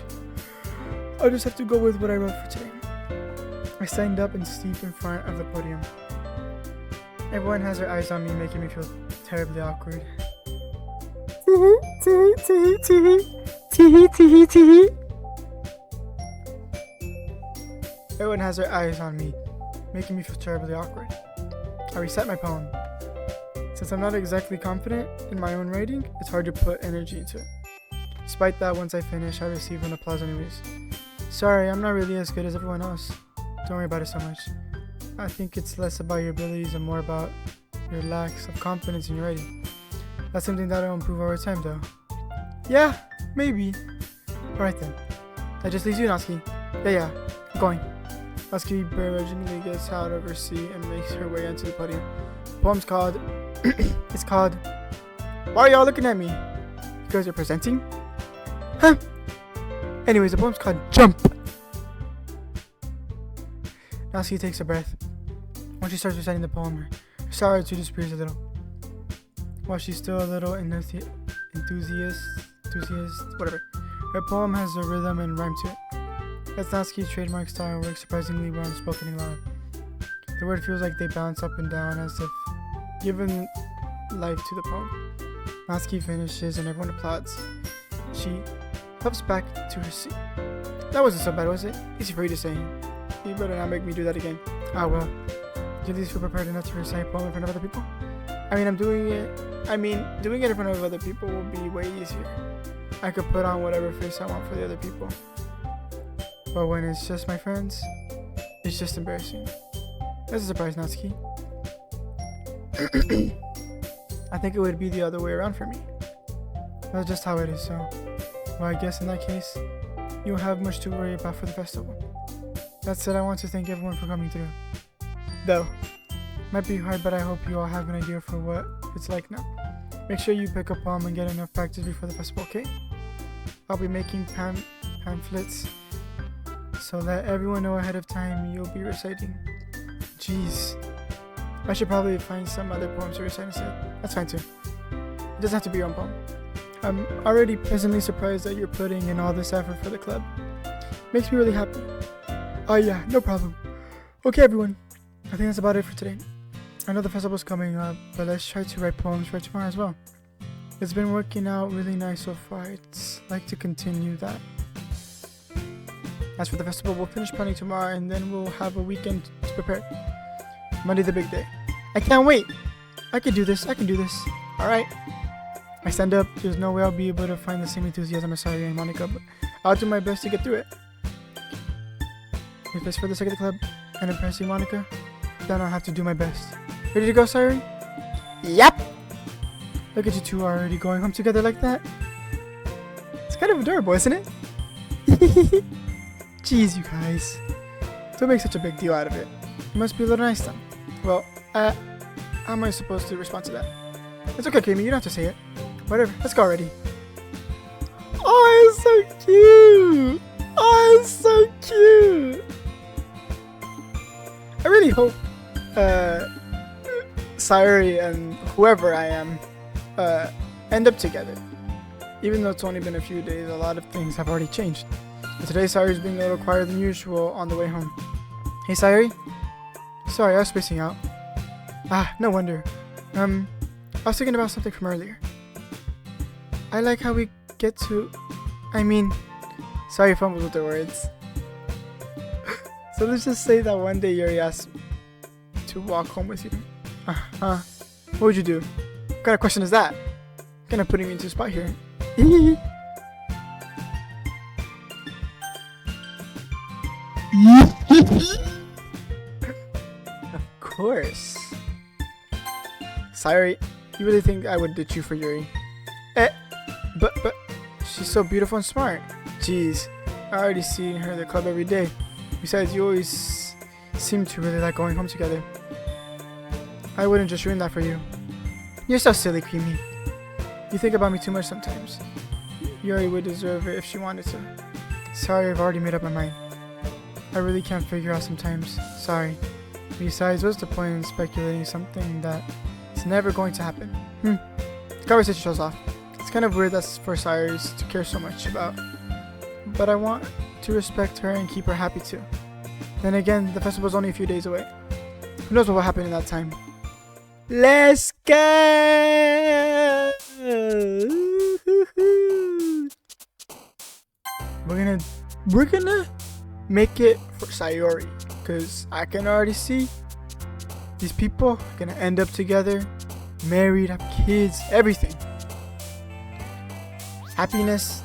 I'll just have to go with what I wrote for today. I stand up and steep in front of the podium. Everyone has their eyes on me, making me feel terribly awkward. Everyone has their eyes on me, making me feel terribly awkward. I recite my poem. Since I'm not exactly confident in my own writing, it's hard to put energy into it. Despite that, once I finish, I receive an applause anyways. Sorry, I'm not really as good as everyone else. Don't worry about it so much. I think it's less about your abilities and more about your lack of confidence in your writing. That's something that'll improve over time though. Yeah, maybe. Alright then. That just leaves you, Natsuki. Yeah, I'm going. Natsuki begrudgingly gets out of her seat and makes her way onto the podium. The poem's called... it's called... Why are y'all looking at me? You guys are presenting? Huh? Anyways, the poem's called Jump! Natsuki takes a breath. When she starts reciting the poem, her sorrow too disappears a little. While she's still a little enthusiast, whatever. Her poem has a rhythm and rhyme to it. That's Natsuki's trademark style and works surprisingly well in spoken and loud. The word feels like they bounce up and down as if giving life to the poem. Natsuki finishes and everyone applauds. She hops back to her seat. That wasn't so bad, was it? Easy for you to say. You better not make me do that again. Ah well. Do you at least feel prepared enough to recite a poem in front of other people? Doing it in front of other people will be way easier. I could put on whatever face I want for the other people. But when it's just my friends, it's just embarrassing. That's a surprise, Natsuki. I think it would be the other way around for me. That's just how it is, so... Well, I guess in that case, you won't have much to worry about for the festival. That said, I want to thank everyone for coming through. Though, might be hard, but I hope you all have an idea for what it's like now. Make sure you pick a poem and get enough practice before the festival, okay? I'll be making pamphlets so that everyone know ahead of time you'll be reciting. Jeez. I should probably find some other poems to recite instead. That's fine too. It doesn't have to be your own poem. I'm already pleasantly surprised that you're putting in all this effort for the club. Makes me really happy. Oh yeah, no problem. Okay everyone, I think that's about it for today. I know the festival's coming up, but let's try to write poems for tomorrow as well. It's been working out really nice so far. I'd like to continue that. As for the festival, we'll finish planning tomorrow and then we'll have a weekend to prepare. Monday the big day. I can't wait! I can do this. Alright. I stand up. There's no way I'll be able to find the same enthusiasm as Sayuri and Monica, but I'll do my best to get through it. If it's for the sake of the club and impressing Monica, then I'll have to do my best. Ready to go, Sayuri? Yep. Look at you two already going home together like that. It's kind of adorable, isn't it? Jeez, you guys. Don't make such a big deal out of it. You must be a little nice then. Well, how am I supposed to respond to that? It's okay, Kimi, you don't have to say it. Whatever, let's go already. Oh, it's so cute! Oh, it's so cute! I really hope Sayuri and whoever I am end up together. Even though it's only been a few days, a lot of things have already changed. And today Sayuri's being a little quieter than usual on the way home. Hey Sayuri? Sorry, I was spacing out. Ah, no wonder. I was thinking about something from earlier. I like how we get to... Sorry, fumbled with the words. So let's just say that one day Yuri asked to walk home with you. What would you do? What kind of question is that? Kind of putting me into a spot here. Of course. Sorry, you really think I would ditch you for Yuri? But she's so beautiful and smart. Jeez, I already see her at the club every day. Besides, you always seem to really like going home together. I wouldn't just ruin that for you. You're so silly, Creamy. You think about me too much sometimes. Yuri would deserve it if she wanted to. Sorry, I've already made up my mind. I really can't figure out sometimes. Sorry. Besides, what's the point in speculating something that is never going to happen? The conversation shows off. It's kind of weird that's for Cyrus to care so much about. But I want to respect her and keep her happy too. Then again, the festival's only a few days away. Who knows what will happen in that time? Let's go! We're gonna make it for Sayori, because I can already see these people are gonna end up together, married, have kids, everything. Happiness,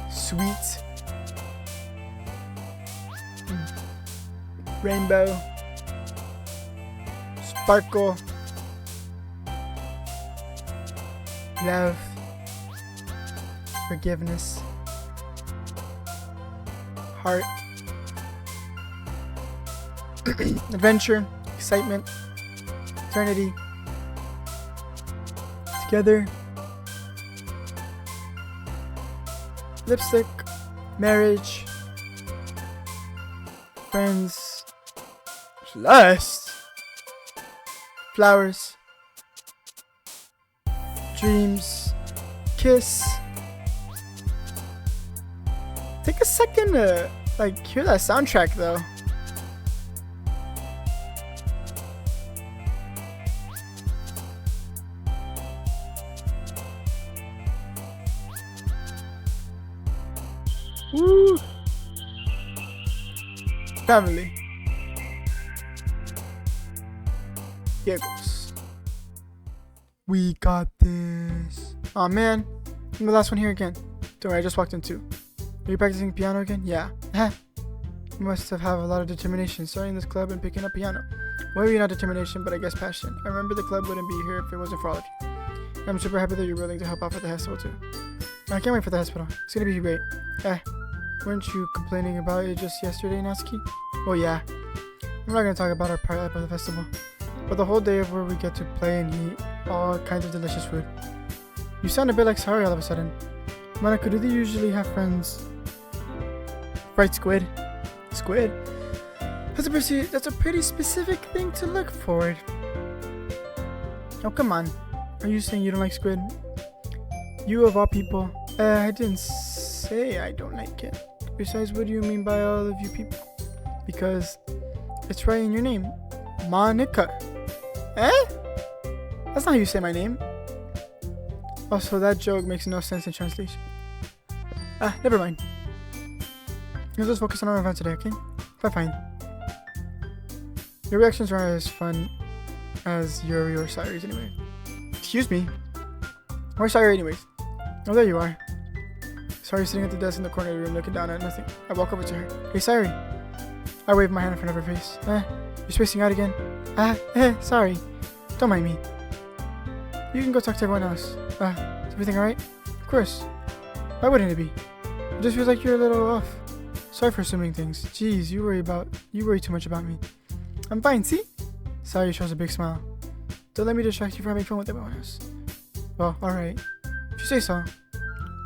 sweet, rainbow, sparkle, love, forgiveness, heart, adventure, excitement, eternity, together, lipstick, marriage, friends, lust, flowers, dreams, kiss. Take a second to hear that soundtrack though. Woo! Family. Giggles. We got this. Aw man, I'm the last one here again. Don't worry, I just walked in too. Are you practicing piano again? Yeah. You must have a lot of determination starting this club and picking up piano. Well, maybe not determination, but I guess passion. I remember the club wouldn't be here if it wasn't for all of you. I'm super happy that you're willing to help out for the festival too. I can't wait for the hospital. It's gonna be great. Weren't you complaining about it just yesterday, Natsuki? Well, yeah. I'm not gonna talk about our part of the festival, but the whole day of where we get to play and eat all kinds of delicious food. You sound a bit like Sari all of a sudden. Monica, do they usually have friends? Right, Squid. Squid? That's a pretty specific thing to look forward. Oh, come on. Are you saying you don't like Squid? You of all people. I didn't say I don't like it. Besides, what do you mean by all of you people? Because it's right in your name. Monica. That's not how you say my name. Also, that joke makes no sense in translation. Never mind. Let's just focus on our event today, okay? Fine. Your reactions aren't as fun as Yuri or Sayori's anyway. Excuse me. Where's Sayori anyways? Oh, there you are. Sayori's sitting at the desk in the corner of the room looking down at nothing. I walk over to her. Hey, Sayori. I wave my hand in front of her face. You're spacing out again? Sorry. Don't mind me. You can go talk to everyone else. Is everything alright? Of course. Why wouldn't it be? It just feels like you're a little off. Sorry for assuming things. Jeez, you worry too much about me. I'm fine, see? Sayori shows a big smile. Don't let me distract you from having fun with everyone else. Well, alright. If you say so.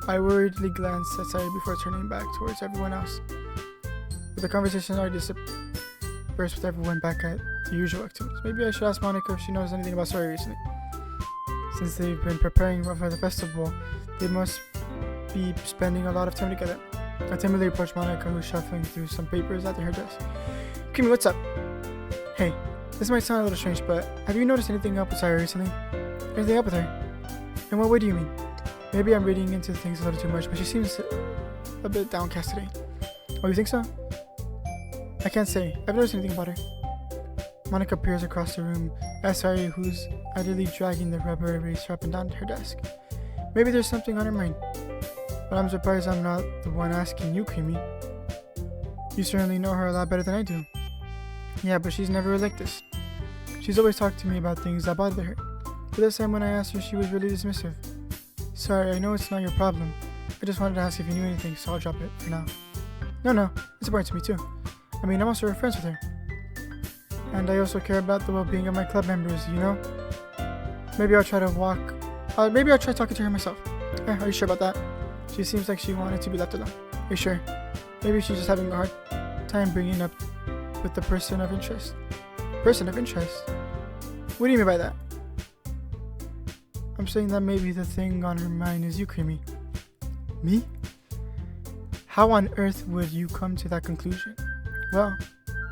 I worriedly glanced at Sayori before turning back towards everyone else. But the conversation already dispersed with everyone back at the usual activities. Maybe I should ask Monica if she knows anything about Sayori recently. Since they've been preparing for the festival, they must be spending a lot of time together. I timidly approached Monica, who's shuffling through some papers at her desk. Kimi, what's up? Hey, this might sound a little strange, but have you noticed anything up with Sayori recently? Anything up with her? In what way do you mean? Maybe I'm reading into things a little too much, but she seems a bit downcast today. Oh, you think so? I can't say. I've noticed anything about her. Monica peers across the room at Sayori, who's idly dragging the rubber eraser up and down her desk. Maybe there's something on her mind. But I'm surprised I'm not the one asking you, Kimi. You certainly know her a lot better than I do. Yeah, but she's never like this. She's always talked to me about things that bother her. But this time when I asked her, she was really dismissive. Sorry, I know it's not your problem. I just wanted to ask if you knew anything, so I'll drop it for now. No, it's important to me too. I mean, I'm also friends with her. And I also care about the well-being of my club members, you know? Maybe I'll try talking to her myself. Are you sure about that? She seems like she wanted to be left alone. Are you sure? Maybe she's just having a hard time bringing up with the person of interest. Person of interest? What do you mean by that? I'm saying that maybe the thing on her mind is you, Kimi. Me? How on earth would you come to that conclusion? Well,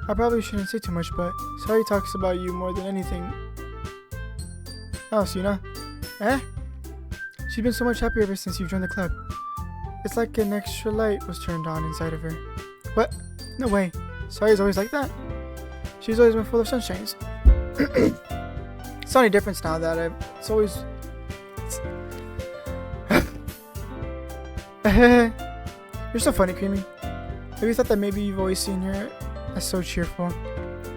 I probably shouldn't say too much, but Sari talks about you more than anything else, you know? She's been so much happier ever since you joined the club. It's like an extra light was turned on inside of her. What? No way. Sayori's always like that. She's always been full of sunshines. It's the only difference now that it's always... You're so funny, Creamy. Have you thought that maybe you've always seen her as so cheerful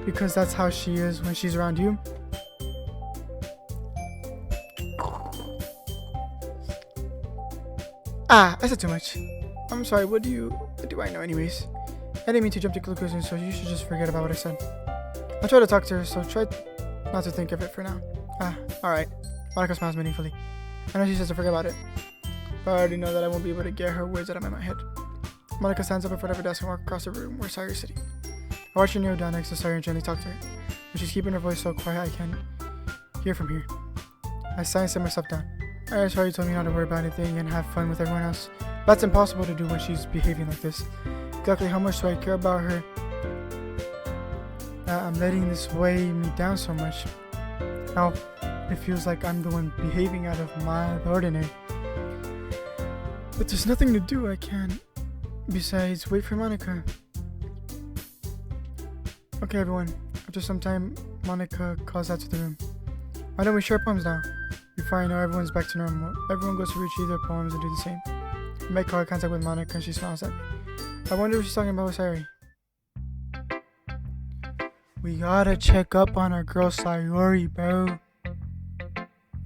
because that's how she is when she's around you? I said too much. I'm sorry, what do I know anyways? I didn't mean to jump to conclusions, so you should just forget about what I said. I'll try to talk to her, so try not to think of it for now. Alright. Monica smiles meaningfully. I know she says to forget about it, but I already know that I won't be able to get her words out of my head. Monica stands up in front of her desk and walks across the room where Sayori is sitting. I watch her kneel down next to Sayori and gently talk to her, but she's keeping her voice so quiet I can't hear from here. I sigh and sit myself down. Alright, Sayori told me not to worry about anything and have fun with everyone else. That's impossible to do when she's behaving like this. Exactly how much do I care about her? I'm letting this weigh me down so much. Now, it feels like I'm the one behaving out of the ordinary. But there's nothing to do. I can't. Besides, wait for Monica. Okay, everyone. After some time, Monica calls out to the room. Why don't we share poems now? Before I know, everyone's back to normal. Everyone goes to retrieve their poems and do the same. I make eye contact with Monica and she smiles at me. I wonder if she's talking about Sayori. We gotta check up on our girl Sayori, bro.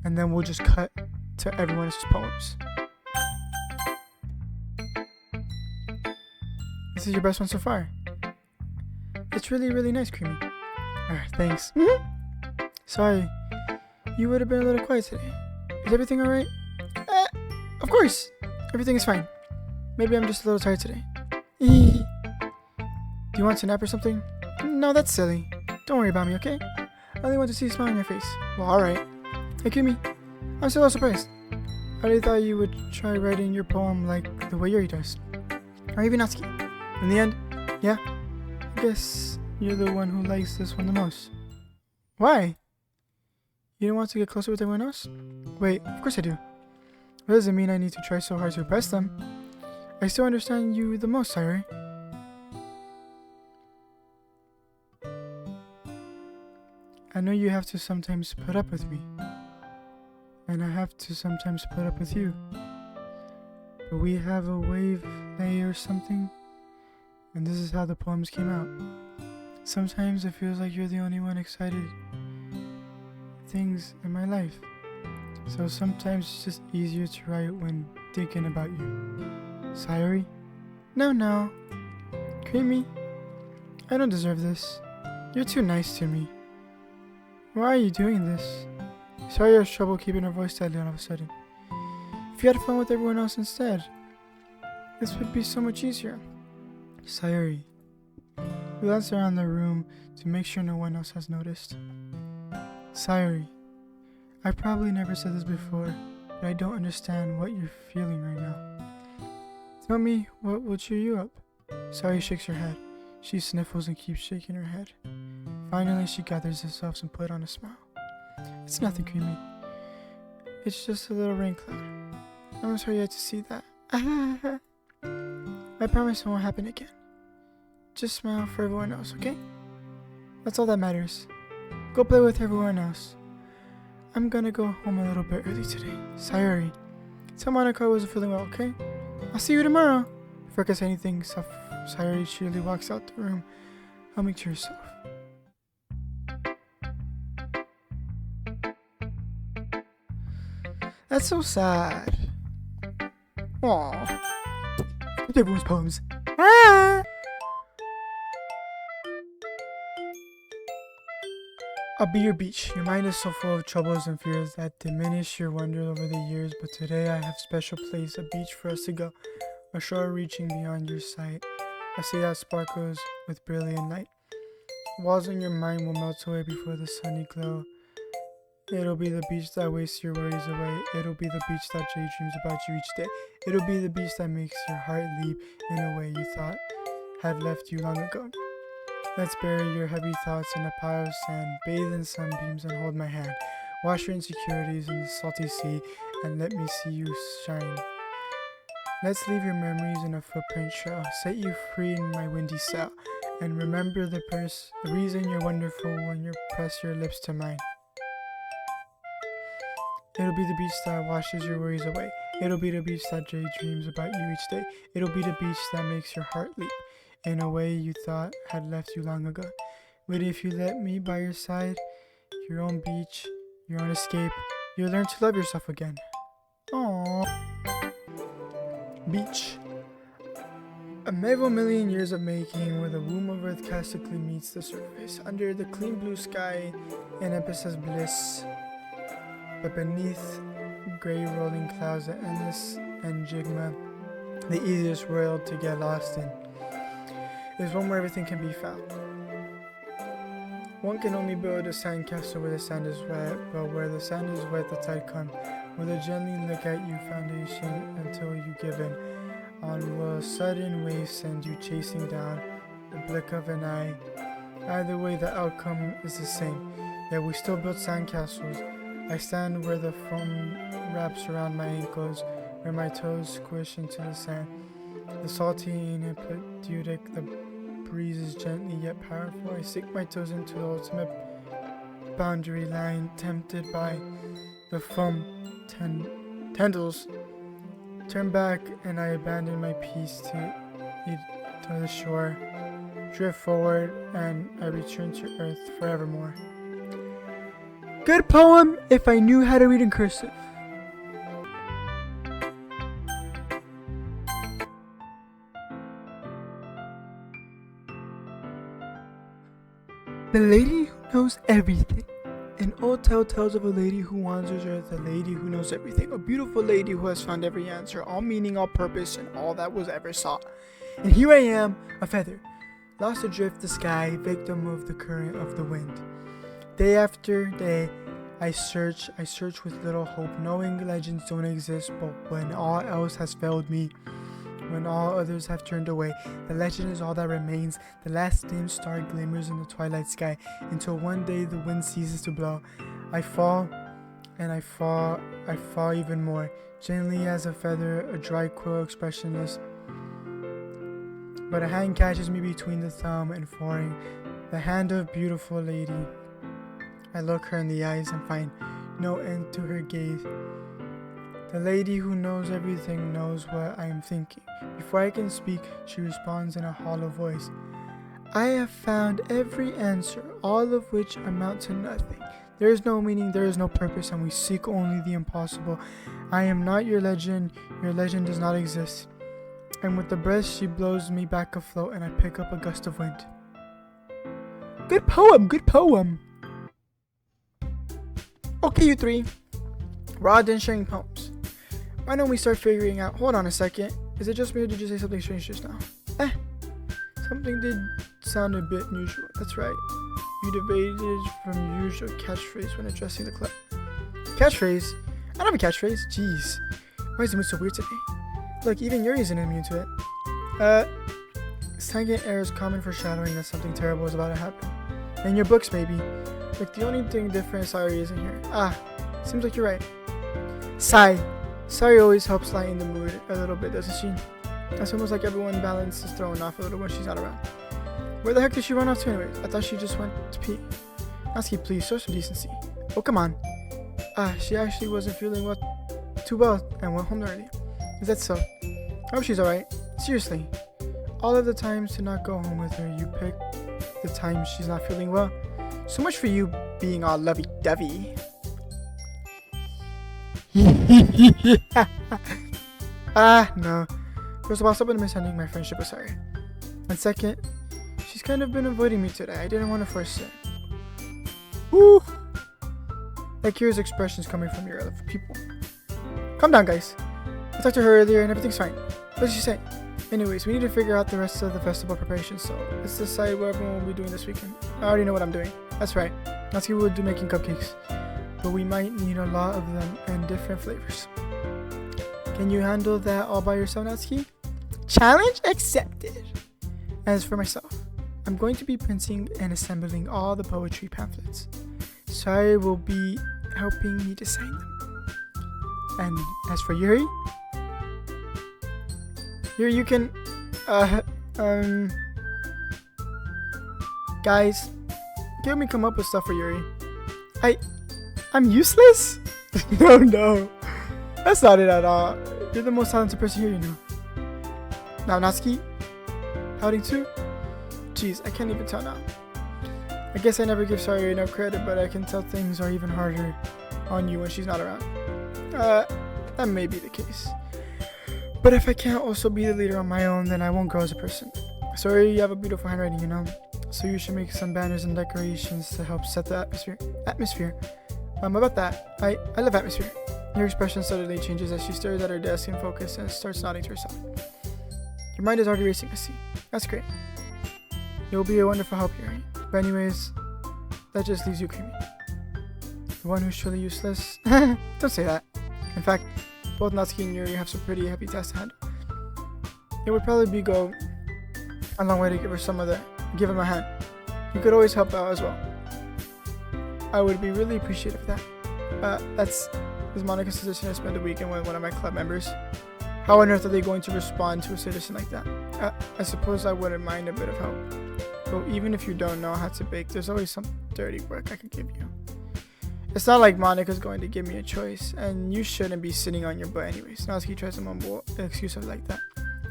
And then we'll just cut to everyone else's poems. This is your best one so far. It's really, really nice, Creamy. Alright, thanks. Sorry, you would have been a little quiet today. Is everything alright? Of course. Everything is fine. Maybe I'm just a little tired today. Do you want to nap or something? No, that's silly. Don't worry about me, okay? I only want to see a smile on your face. Well, alright. Hey, Kimi. I'm still surprised. I really thought you would try writing your poem like the way Yuri does. Or even Natsuki. In the end, yeah, I guess you're the one who likes this one the most. Why? You don't want to get closer with everyone else? Wait, of course I do. That doesn't mean I need to try so hard to impress them. I still understand you the most, Sayori. I know you have to sometimes put up with me. And I have to sometimes put up with you. But we have a wave layer or something. And this is how the poems came out. Sometimes it feels like you're the only one excited things in my life. So sometimes it's just easier to write when thinking about you. Sayori? No. Creamy? I don't deserve this. You're too nice to me. Why are you doing this? Sayori has trouble keeping her voice steady all of a sudden. If you had fun with everyone else instead, this would be so much easier. Sayori. We glance around the room to make sure no one else has noticed. Sayori. I probably never said this before, but I don't understand what you're feeling right now. Tell me what will cheer you up. Sayori shakes her head. She sniffles and keeps shaking her head. Finally, she gathers herself and puts on a smile. It's nothing, Creamy. It's just a little rain cloud. I'm sorry you had to see that. I promise it won't happen again. Just smile for everyone else, okay? That's all that matters. Go play with everyone else. I'm gonna go home a little bit early today. Sayori, tell Monica I wasn't feeling well, okay? I'll see you tomorrow. Before I can say anything, Sayori cheerily walks out the room, humming to herself. That's so sad. Aww. Everyone's poems. I'll be your beach. Your mind is so full of troubles and fears that diminish your wonder over the years, but today I have special place, a beach for us to go, a shore reaching beyond your sight, a sea that sparkles with brilliant light. Walls in your mind will melt away before the sunny glow. It'll be the beach that wastes your worries away. It'll be the beach that daydreams about you each day. It'll be the beach that makes your heart leap in a way you thought had left you long ago. Let's bury your heavy thoughts in a pile of sand, bathe in sunbeams and hold my hand. Wash your insecurities in the salty sea and let me see you shine. Let's leave your memories in a footprint trail, set you free in my windy cell, and remember the reason you're wonderful when you press your lips to mine. It'll be the beach that washes your worries away. It'll be the beach that daydreams about you each day. It'll be the beach that makes your heart leap in a way you thought had left you long ago. But if you let me by your side, your own beach, your own escape, you'll learn to love yourself again. Aww. Beach. A million years of making where the womb of earth caustically meets the surface. Under the clean blue sky, an emphasis bliss. But beneath gray rolling clouds, the endless enigma, the easiest world to get lost in, is one where everything can be found. One can only build a sandcastle where the sand is wet, but where the sand is wet, the tide comes. Will they gently look at you foundation until you give in? On will a sudden wave send you chasing down the blink of an eye? Either way, the outcome is the same. Yet we still build sandcastles. I stand where the foam wraps around my ankles, where my toes squish into the sand. The salty ineptitudic, the breeze is gently yet powerful. I sink my toes into the ultimate boundary line, tempted by the foam tendrils. Turn back and I abandon my peace to the shore. Drift forward and I return to earth forevermore. Good poem if I knew how to read in cursive. The lady who knows everything. An old tale tells of a lady who wanders earth, a lady who knows everything, a beautiful lady who has found every answer, all meaning, all purpose, and all that was ever sought. And here I am, a feather, lost adrift the sky, victim of the current of the wind. Day after day, I search with little hope, knowing legends don't exist, but when all else has failed me, when all others have turned away, the legend is all that remains. The last dim star glimmers in the twilight sky, until one day the wind ceases to blow. I fall, and I fall even more, gently as a feather, a dry quill expressionless. But a hand catches me between the thumb and forefinger, the hand of beautiful lady. I look her in the eyes and find no end to her gaze. The lady who knows everything knows what I am thinking. Before I can speak, she responds in a hollow voice. I have found every answer, all of which amount to nothing. There is no meaning, there is no purpose, and we seek only the impossible. I am not your legend does not exist. And with the breath she blows me back afloat, and I pick up a gust of wind. Good poem, good poem. Okay, you three. We're all done sharing poems. Why don't we start figuring out... Hold on a second. Is it just me or did you say something strange just now? Something did sound a bit unusual. That's right. You deviated from your usual catchphrase when addressing the club. Catchphrase? I don't have a catchphrase. Jeez. Why is the mood so weird today? Look, even Yuri isn't immune to it. Second air is common foreshadowing that something terrible is about to happen. In your books, maybe. Look, the only thing different is Sayori isn't here. Seems like you're right. Sigh. Sayori always helps lighten the mood a little bit, doesn't she? It's almost like everyone's balance is thrown off a little when she's not around. Where the heck did she run off to anyways? I thought she just went to pee. Natsuki, please, show some decency. Oh, come on. She actually wasn't feeling too well and went home early. Is that so? I hope she's alright. Seriously. All of the times to not go home with her, you pick the time she's not feeling well. So much for you being all lovey-dovey. No. First of all, stop misunderstanding my friendship with Sayori. And second, she's kind of been avoiding me today. I didn't want to force it. Woo! That curious expressions coming from your other people. Calm down, guys. I talked to her earlier and everything's fine. What did she say? Anyways, we need to figure out the rest of the festival preparations, so let's decide what everyone will be doing this weekend. I already know what I'm doing. That's right. Natsuki will do making cupcakes. But we might need a lot of them and different flavors. Can you handle that all by yourself, Natsuki? Challenge accepted. As for myself, I'm going to be printing and assembling all the poetry pamphlets. Sayori will be helping me design them. And as for Yuri, Here you can, guys, help me come up with stuff for Yuri. I'm useless? No. That's not it at all. You're the most talented person here, you know. Now, Natsuki, outing too? Jeez, I can't even tell now. I guess I never give Sayori enough credit, but I can tell things are even harder on you when she's not around. That may be the case. But if I can't also be the leader on my own, then I won't grow as a person. Sorry, you have a beautiful handwriting, you know. So you should make some banners and decorations to help set the atmosphere. About that, I love atmosphere. Your expression suddenly changes as she stares at her desk in focus and starts nodding to herself. Your mind is already racing, I see. That's great. You'll be a wonderful help here. But anyways, that just leaves you, Creamy. The one who's truly useless? Don't say that. In fact, both Natsuki and Yuri have some pretty heavy tasks to handle. It would probably be go a long way to give him a hand. You could always help out as well. I would be really appreciative of that. That's Monica's suggestion. I spend a weekend with one of my club members. How on earth are they going to respond to a suggestion like that? I suppose I wouldn't mind a bit of help. But even if you don't know how to bake, there's always some dirty work I can give you. It's not like Monica's going to give me a choice, and you shouldn't be sitting on your butt anyways. Natsuki tries to mumble an excuse like that.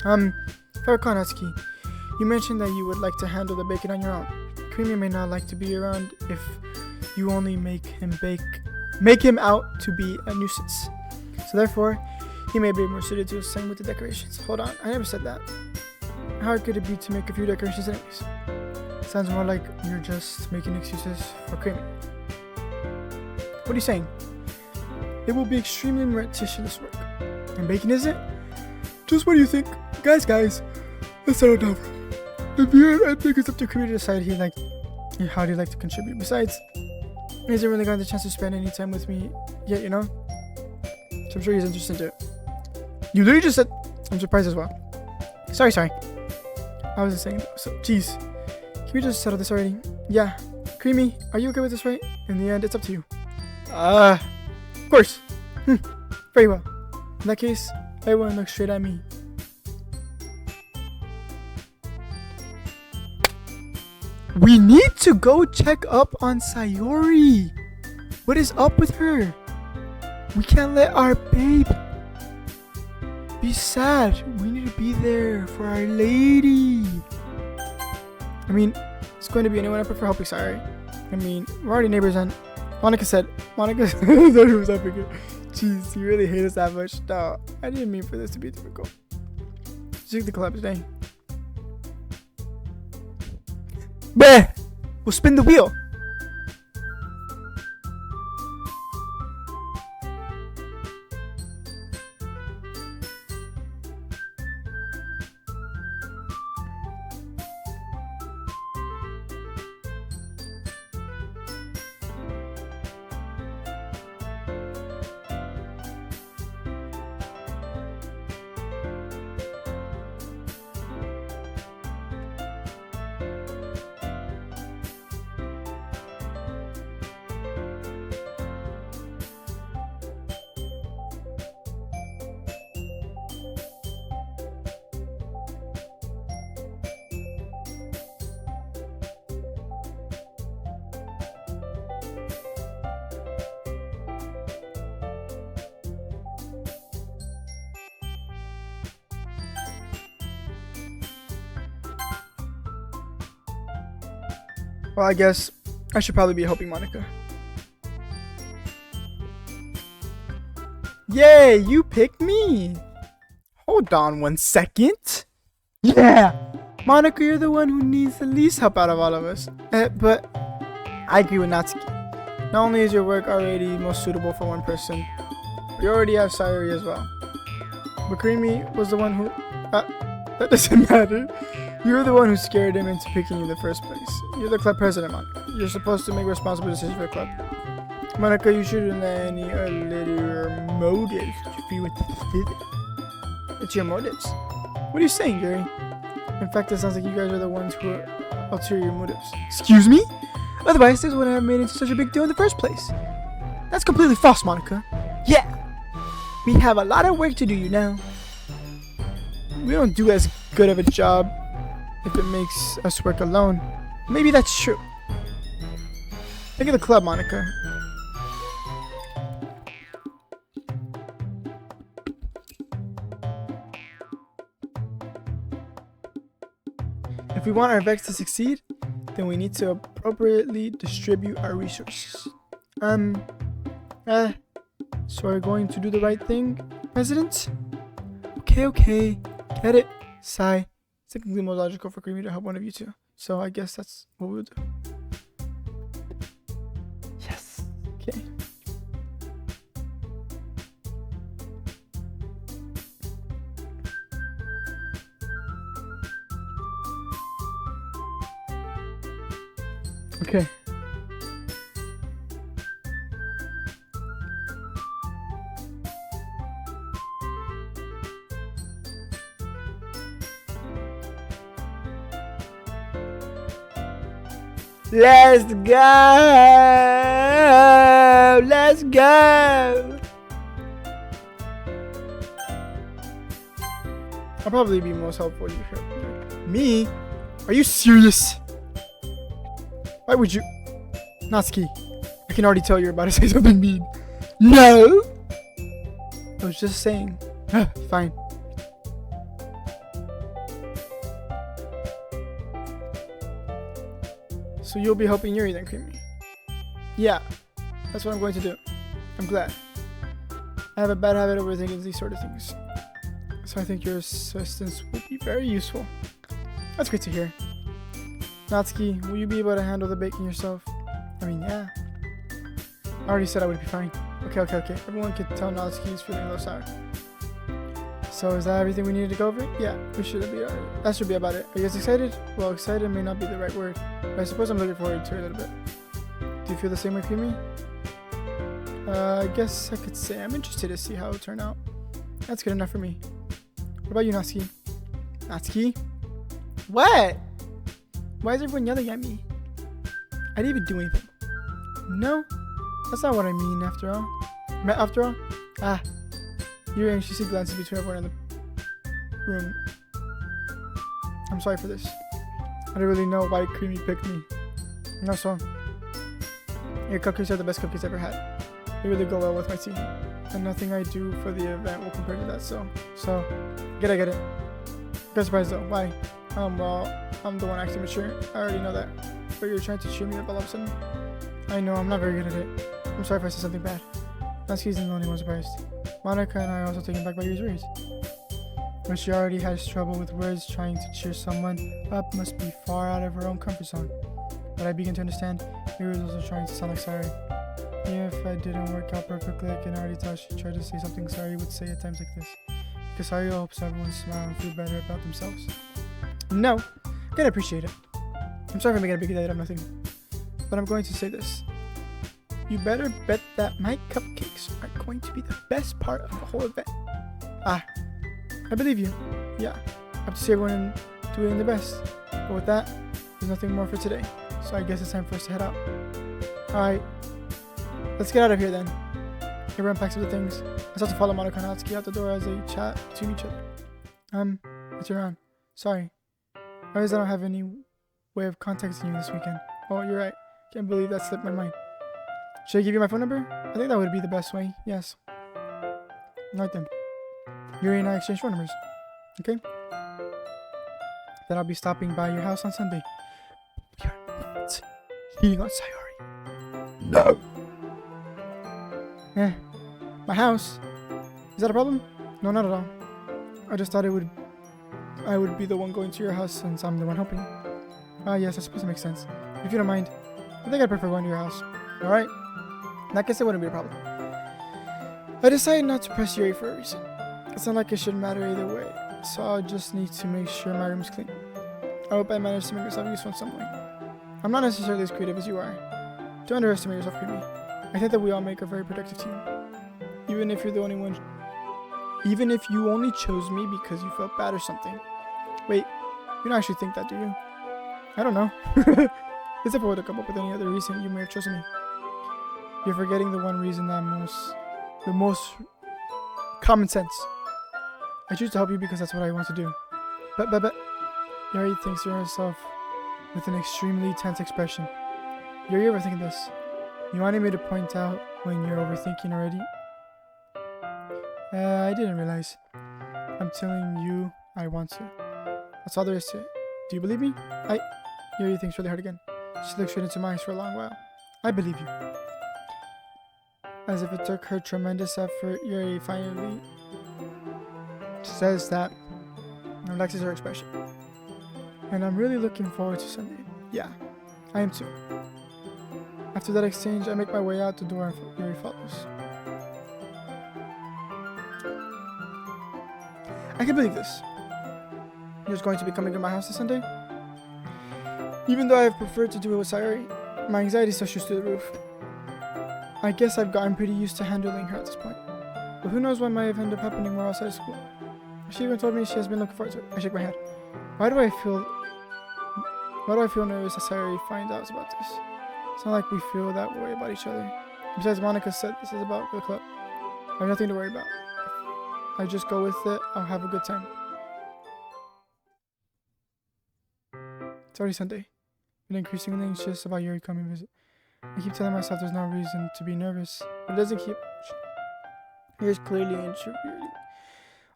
If I recall, Natsuki, you mentioned that you would like to handle the baking on your own. Creamy may not like to be around if you only make him out to be a nuisance. So therefore, he may be more suited to assist with the decorations. Hold on, I never said that. How hard could it be to make a few decorations anyways? Sounds more like you're just making excuses for Creamy. What are you saying? It will be extremely meticulous work. And baking isn't? Just what do you think? Guys, let's settle down. I think it's up to Creamy to decide how do you like to contribute. Besides, he hasn't really gotten the chance to spend any time with me yet, you know? So I'm sure he's interested in it. You literally just said, I'm surprised as well. Sorry. I wasn't saying that. So, jeez. Can we just settle this already? Yeah. Creamy, are you okay with this, right? In the end, it's up to you. Of course. Very well. In that case, everyone look straight at me. We need to go check up on Sayori. What is up with her? We can't let our babe be sad. We need to be there for our lady. I mean, it's going to be anyone. I prefer helping Sayori. I mean, we're already neighbors, and Monica said thought he was helping her. Jeez, you really hate us that much? No, I didn't mean for this to be difficult. Just the club today. Bleh! We'll spin the wheel. Well, I guess I should probably be helping Monica. Yay, you picked me! Hold on 1 second. Yeah! Monica, you're the one who needs the least help out of all of us. But I agree with Natsuki. Not only is your work already most suitable for one person, we already have Sayori as well. But Creamy was the one who... that doesn't matter. You're the one who scared him into picking you in the first place. You're the club president, Monica. You're supposed to make responsible decisions for the club. Monica, you shouldn't let any ulterior motives interfere with it. It's your motives. What are you saying, Gary? In fact, it sounds like you guys are the ones who are ulterior motives. Excuse me? Otherwise, this wouldn't have made it such a big deal in the first place. That's completely false, Monica. Yeah! We have a lot of work to do, you know. we don't do as good of a job if it makes us work alone. Maybe that's true. Look at the club, Monica. If we want our Vex to succeed, then we need to appropriately distribute our resources. So we're going to do the right thing, President? Okay. Get it? Sigh. It's technically more logical for Creamy to help one of you two. So I guess that's what we'll do. Yes. Okay. Okay. Let's go! Let's go! I'll probably be most helpful you here. Me? Are you serious? Why would you? Natsuki, I can already tell you're about to say something mean. No! I was just saying. Fine. So you'll be helping Yuri then, Creamy? Yeah, that's what I'm going to do. I'm glad. I have a bad habit of overthinking these sort of things. So I think your assistance will be very useful. That's great to hear. Natsuki, will you be able to handle the baking yourself? I mean, yeah. I already said I would be fine. Okay. Everyone can tell Natsuki is feeling a little sour. So is that everything we needed to go over? Yeah, we should be alright. That should be about it. Are you guys excited? Well, excited may not be the right word, but I suppose I'm looking forward to it a little bit. Do you feel the same way, Creamy? I guess I could say I'm interested to see how it'll turn out. That's good enough for me. What about you, Natsuki? Natsuki? What? Why is everyone yelling at me? I didn't even do anything. No, that's not what I mean after all. Yuri anxiously glances between everyone in the room. I'm sorry for this. I don't really know why Creamy picked me. No, so. Your cupcakes are the best cupcakes I've ever had. They really go well with my tea. And nothing I do for the event will compare to that, so. Get it. Good surprise though. Why? Well, I'm the one acting mature. I already know that. But you're trying to cheer me up all of a sudden. I know, I'm not very good at it. I'm sorry if I said something bad. Natsuki's the only one surprised. Monica and I are also taken back by Yuri's words. When she already has trouble with words, trying to cheer someone up must be far out of her own comfort zone. But I begin to understand, Yuri was also trying to sound like sorry. Even if it didn't work out perfectly, I can already tell she tried to say something Sari would say at times like this. Because Sari hopes everyone smile and feel better about themselves. No, I can appreciate it. I'm sorry for making a big deal out of nothing. But I'm going to say this. You better bet that my cupcakes are going to be the best part of the whole event. I believe you. Yeah, I have to see everyone doing the best. But with that, there's nothing more for today. So I guess it's time for us to head out. Alright, let's get out of here then. Everyone packs up the things. I start to follow Monica and Natsuki out the door as they chat between each other. What's your on? Sorry. I realize I don't have any way of contacting you this weekend. Oh, you're right. Can't believe that slipped my mind. Should I give you my phone number? I think that would be the best way. Yes. Alright then. Yuri and I exchange phone numbers. Okay? Then I'll be stopping by your house on Sunday. We are not cheating on Sayori. No. My house. Is that a problem? No, not at all. I just thought I would be the one going to your house since I'm the one helping. Yes, I suppose it makes sense. If you don't mind, I think I'd prefer going to your house. Alright? In that case, it wouldn't be a problem. I decided not to press Yuri for a reason. It's not like it should matter either way, so I'll just need to make sure my room's clean. I hope I manage to make myself useful in some way. I'm not necessarily as creative as you are. Don't underestimate yourself, Creamy. I think that we all make a very productive team. Even if you're the only one. Even if you only chose me because you felt bad or something. Wait, you don't actually think that, do you? I don't know. It's if I would have come up with any other reason you may have chosen me. You're forgetting the one reason that the most common sense. I choose to help you because that's what I want to do. But, Yuri thinks to herself with an extremely tense expression. Yuri, ever think of this? You wanted me to point out when you're overthinking already? I didn't realize. I'm telling you I want to. That's all there is to it. Do you believe me? Yuri thinks really hard again. She looks straight into my eyes for a long while. I believe you. As if it took her tremendous effort, Yuri finally says that and relaxes her expression. And I'm really looking forward to Sunday. Yeah, I am too. After that exchange, I make my way out the door and Yuri follows. I can't believe this. You're just going to be coming to my house this Sunday? Even though I have preferred to do it with Sayori, my anxiety still shoots through the roof. I guess I've gotten pretty used to handling her at this point. But who knows what might have ended up happening while outside of school. She even told me she has been looking forward to it. I shake my head. Why do I feel nervous that Sayori finds out about this? It's not like we feel that way about each other. Besides, Monica said this is about the club. I have nothing to worry about. If I just go with it, I'll have a good time. It's already Sunday. I'm increasingly anxious about Yuri coming to visit. I keep telling myself there's no reason to be nervous, but it doesn't keep. Yuri's clearly introverted.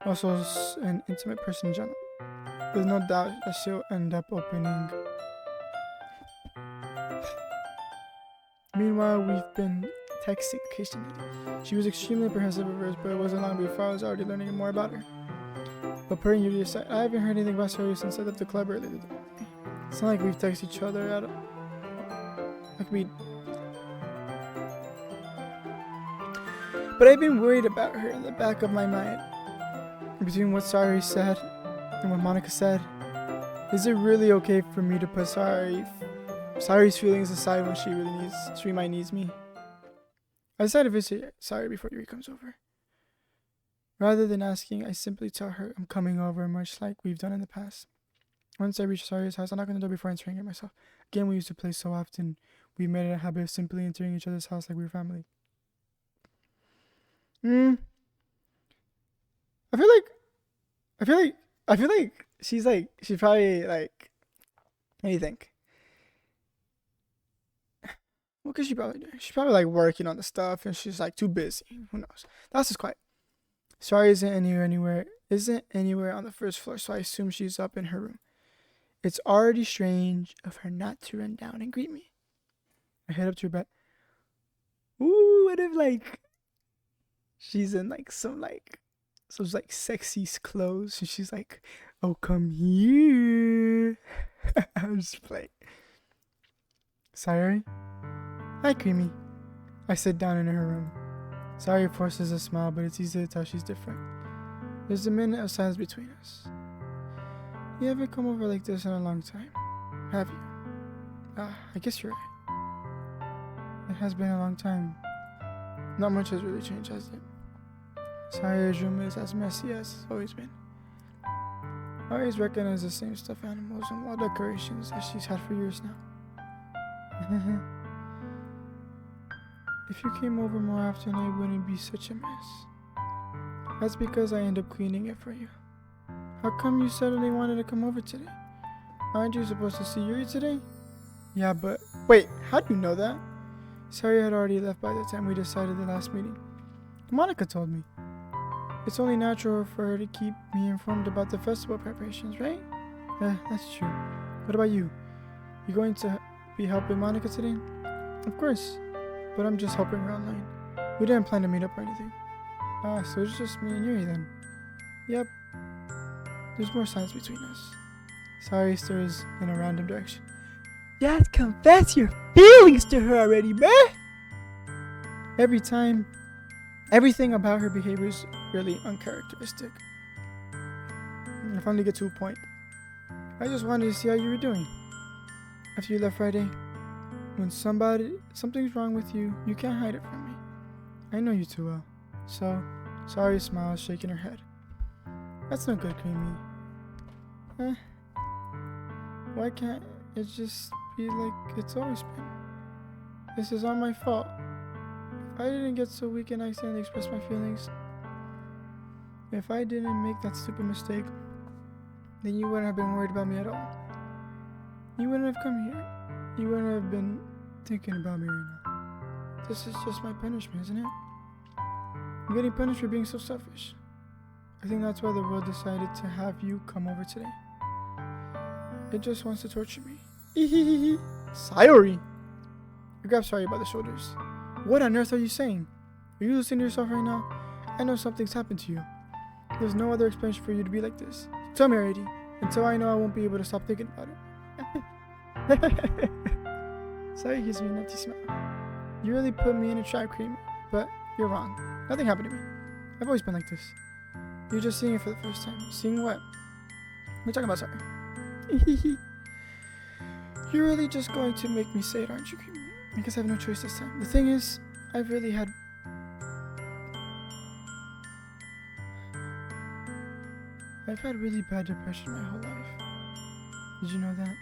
Also an intimate person in general. There's no doubt that she'll end up opening. Meanwhile, we've been texting occasionally. She was extremely apprehensive at first, but it wasn't long before I was already learning more about her. But putting Yuri aside, I haven't heard anything about Sayori since I left the club earlier today. It's not like we've texted each other at But I've been worried about her in the back of my mind. Between what Sayori said and what Monica said, is it really okay for me to put Sayori's feelings aside when she might needs me? I decided to visit Sayori before Yuri comes over. Rather than asking, I simply tell her I'm coming over, much like we've done in the past. Once I reach Sayori's house, I knock on the door before entering it myself. Again, we used to play so often, we made it a habit of simply entering each other's house like we were family. I feel like she's probably like, what do you think? What could she probably do? She's probably like working on the stuff and she's like too busy. Who knows? That's just quiet. Sorry isn't anywhere on the first floor, so I assume she's up in her room. It's already strange of her not to run down and greet me. I head up to her bed. Ooh, what if like she's in like some sexy clothes and she's like, oh, come here. I'm just playing. Sayori? Hi, Creamy. I sit down in her room. Sayori forces a smile, but it's easy to tell she's different. There's a minute of silence between us. You haven't come over like this in a long time, have you? I guess you're right. It has been a long time. Not much has really changed, has it? Sayori's room is as messy as it's always been. I always recognize the same stuffed animals and wall decorations that she's had for years now. If you came over more often, it wouldn't be such a mess. That's because I end up cleaning it for you. How come you suddenly wanted to come over today? Aren't you supposed to see Yuri today? Yeah, but wait, how do you know that? Sayori had already left by the time we decided the last meeting. Monica told me. It's only natural for her to keep me informed about the festival preparations, right? Yeah, that's true. What about you? You going to be helping Monica today? Of course, but I'm just helping her online. We didn't plan to meet up or anything. So it's just me and Yuri then. Yep. There's more silence between us. Sayori stares in a random direction. Just confess your feelings to her already, man! Everything about her behavior is really uncharacteristic. I finally get to a point. I just wanted to see how you were doing. After you left Friday, when something's wrong with you, you can't hide it from me. I know you too well. So, Sayori smiles, shaking her head. That's no good, Creamy. Why can't it just be like it's always been? This is all my fault. If I didn't get so weak and accidentally express my feelings, If I didn't make that stupid mistake, then you wouldn't have been worried about me at all. You wouldn't have come here. You wouldn't have been thinking about me right now. This is just my punishment, isn't it? I'm getting punished for being so selfish. I think that's why the world decided to have you come over today. It just wants to torture me. Sayori! I grabbed Sayori by the shoulders. What on earth are you saying? Are you listening to yourself right now? I know something's happened to you. There's no other explanation for you to be like this. Tell me already. Until I know, I won't be able to stop thinking about it. Sayori gives me an empty smile. You really put me in a trap, Cream, but you're wrong. Nothing happened to me. I've always been like this. You're just seeing it for the first time. Seeing what? We're talking about Sayori. You're really just going to make me say it, aren't you, Cream? I guess I have no choice this time. The thing is, I've had really bad depression my whole life. Did you know that?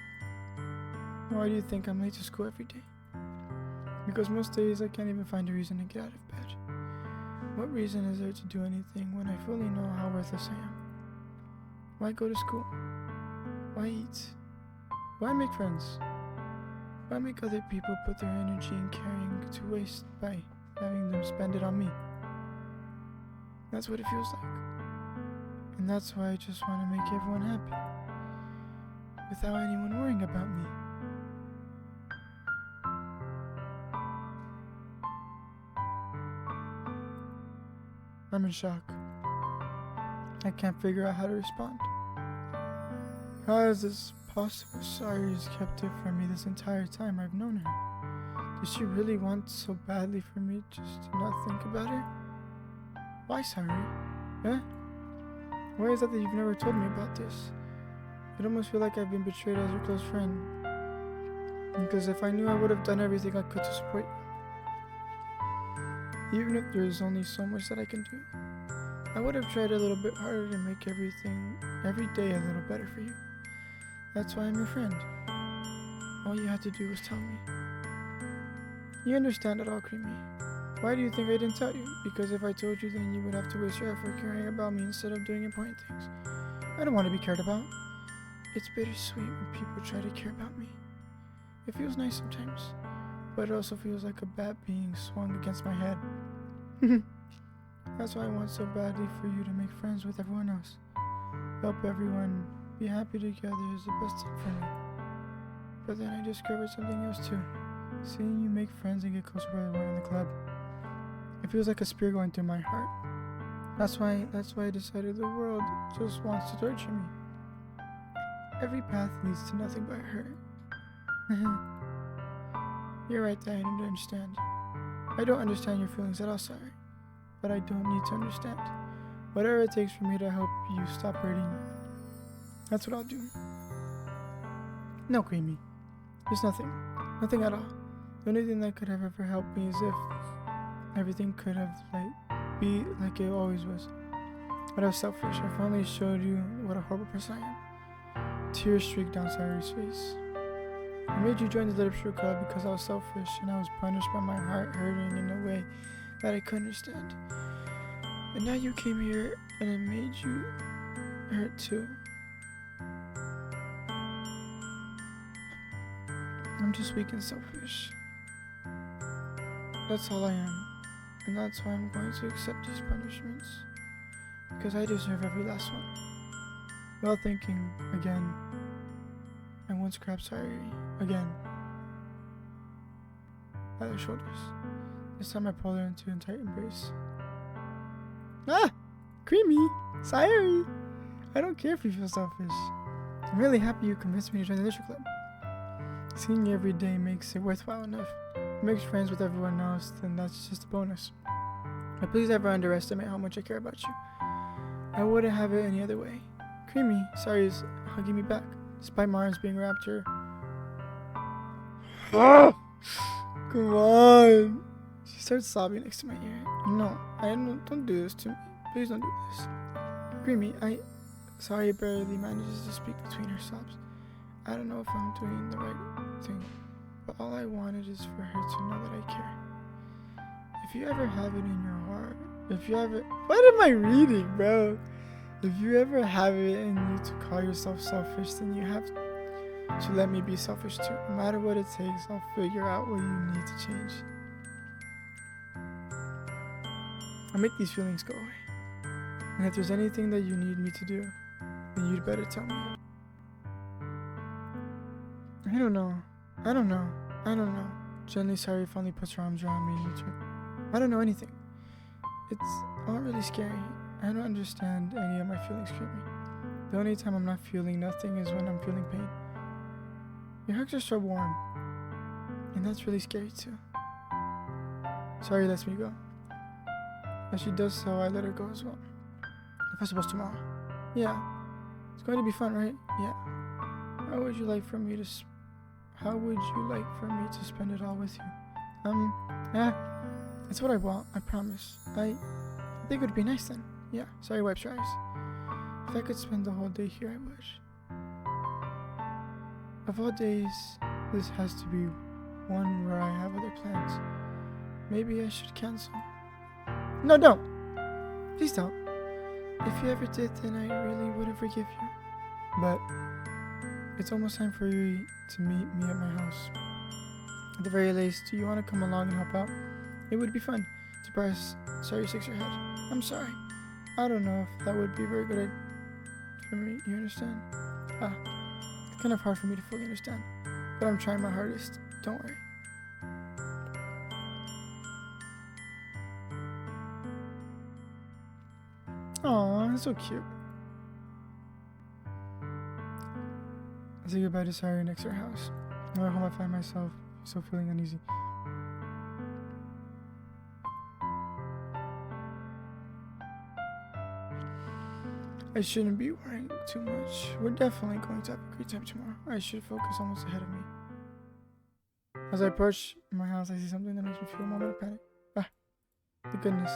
Why do you think I'm late to school every day? Because most days I can't even find a reason to get out of bed. What reason is there to do anything when I fully know how worthless I am? Why go to school? Why eat? Why make friends? Why make other people put their energy and caring to waste by having them spend it on me? That's what it feels like. And that's why I just want to make everyone happy, without anyone worrying about me. I'm in shock. I can't figure out how to respond. How is this possible? Sayori's kept it from me this entire time I've known her. Does she really want so badly for me just to not think about her? Why, Sayori? Huh? Why is that you've never told me about this? It almost feels like I've been betrayed as your close friend. Because if I knew, I would have done everything I could to support you. Even if there's only so much that I can do, I would have tried a little bit harder to make every day a little better for you. That's why I'm your friend. All you had to do was tell me. You understand it all, Creamy. Why do you think I didn't tell you? Because if I told you, then you would have to waste your effort caring about me instead of doing important things. I don't want to be cared about. It's bittersweet when people try to care about me. It feels nice sometimes, but it also feels like a bat being swung against my head. That's why I want so badly for you to make friends with everyone else. Help everyone be happy together is the best thing for me. But then I discovered something else too. Seeing you make friends and get closer with everyone in the club. It feels like a spear going through my heart. That's why I decided the world just wants to torture me. Every path leads to nothing but hurt. You're right that I don't understand. I don't understand your feelings at all, sorry. But I don't need to understand. Whatever it takes for me to help you stop hurting you. That's what I'll do. No, Creamy. There's nothing. Nothing at all. The only thing that could have ever helped me is if everything could have be like it always was. But I was selfish. I finally showed you what a horrible person I am. Tears streaked down Sayori's face. I made you join the literature club because I was selfish and I was punished by my heart hurting in a way that I couldn't understand. And now you came here and it made you hurt too. I'm just weak and selfish. That's all I am. And that's why I'm going to accept these punishments. Because I deserve every last one. While thinking again, I once grabbed Sayori again by the shoulders. This time I pulled her into a tight embrace. Ah! Creamy! Sayori! I don't care if you feel selfish. I'm really happy you convinced me to join the literature club. Seeing you every day makes it worthwhile enough. It makes friends with everyone else, then that's just a bonus. But please never underestimate how much I care about you. I wouldn't have it any other way. Creamy, Sayori is hugging me back, despite my arms being wrapped her. Come on! She starts sobbing next to my ear. No, don't do this to me. Please don't do this. Creamy, Sayori barely manages to speak between her sobs. I don't know if I'm doing the right thing, but all I wanted is for her to know that I care. If you ever have it in your heart If you ever, what am I reading, bro? If you ever have it in you to call yourself selfish, then you have to let me be selfish too. No matter what it takes, I'll figure out what you need to change. I'll make these feelings go away. And if there's anything that you need me to do, then you'd better tell me. I don't know. Gently Sari finally puts her arms around me and meets me. I don't know anything. It's all really scary. I don't understand any of my feelings currently. The only time I'm not feeling nothing is when I'm feeling pain. Your hugs are so warm. And that's really scary too. Sari lets me go. As she does so, I let her go as well. The festival's tomorrow. Yeah. It's going to be fun, right? Yeah. How would you like for me to spend it all with you? It's what I want, I promise. I think it would be nice then. Yeah, Sari wipes her eyes. If I could spend the whole day here, I would. Of all days, this has to be one where I have other plans. Maybe I should cancel. No, don't! Please don't. If you ever did, then I really wouldn't forgive you. But it's almost time for you to meet me at my house. At the very least, do you want to come along and help out? It would be fun. Surprise, Sari shakes her head. I'm sorry. I don't know if that would be very good for me. You understand? It's kind of hard for me to fully understand. But I'm trying my hardest. Don't worry. Aw, that's so cute. I say goodbye to Sari next to her house. When I home, I find myself still feeling uneasy. I shouldn't be worrying too much. We're definitely going to have a great time tomorrow. I should focus on what's ahead of me. As I approach my house, I see something that makes me feel a moment of panic. The goodness.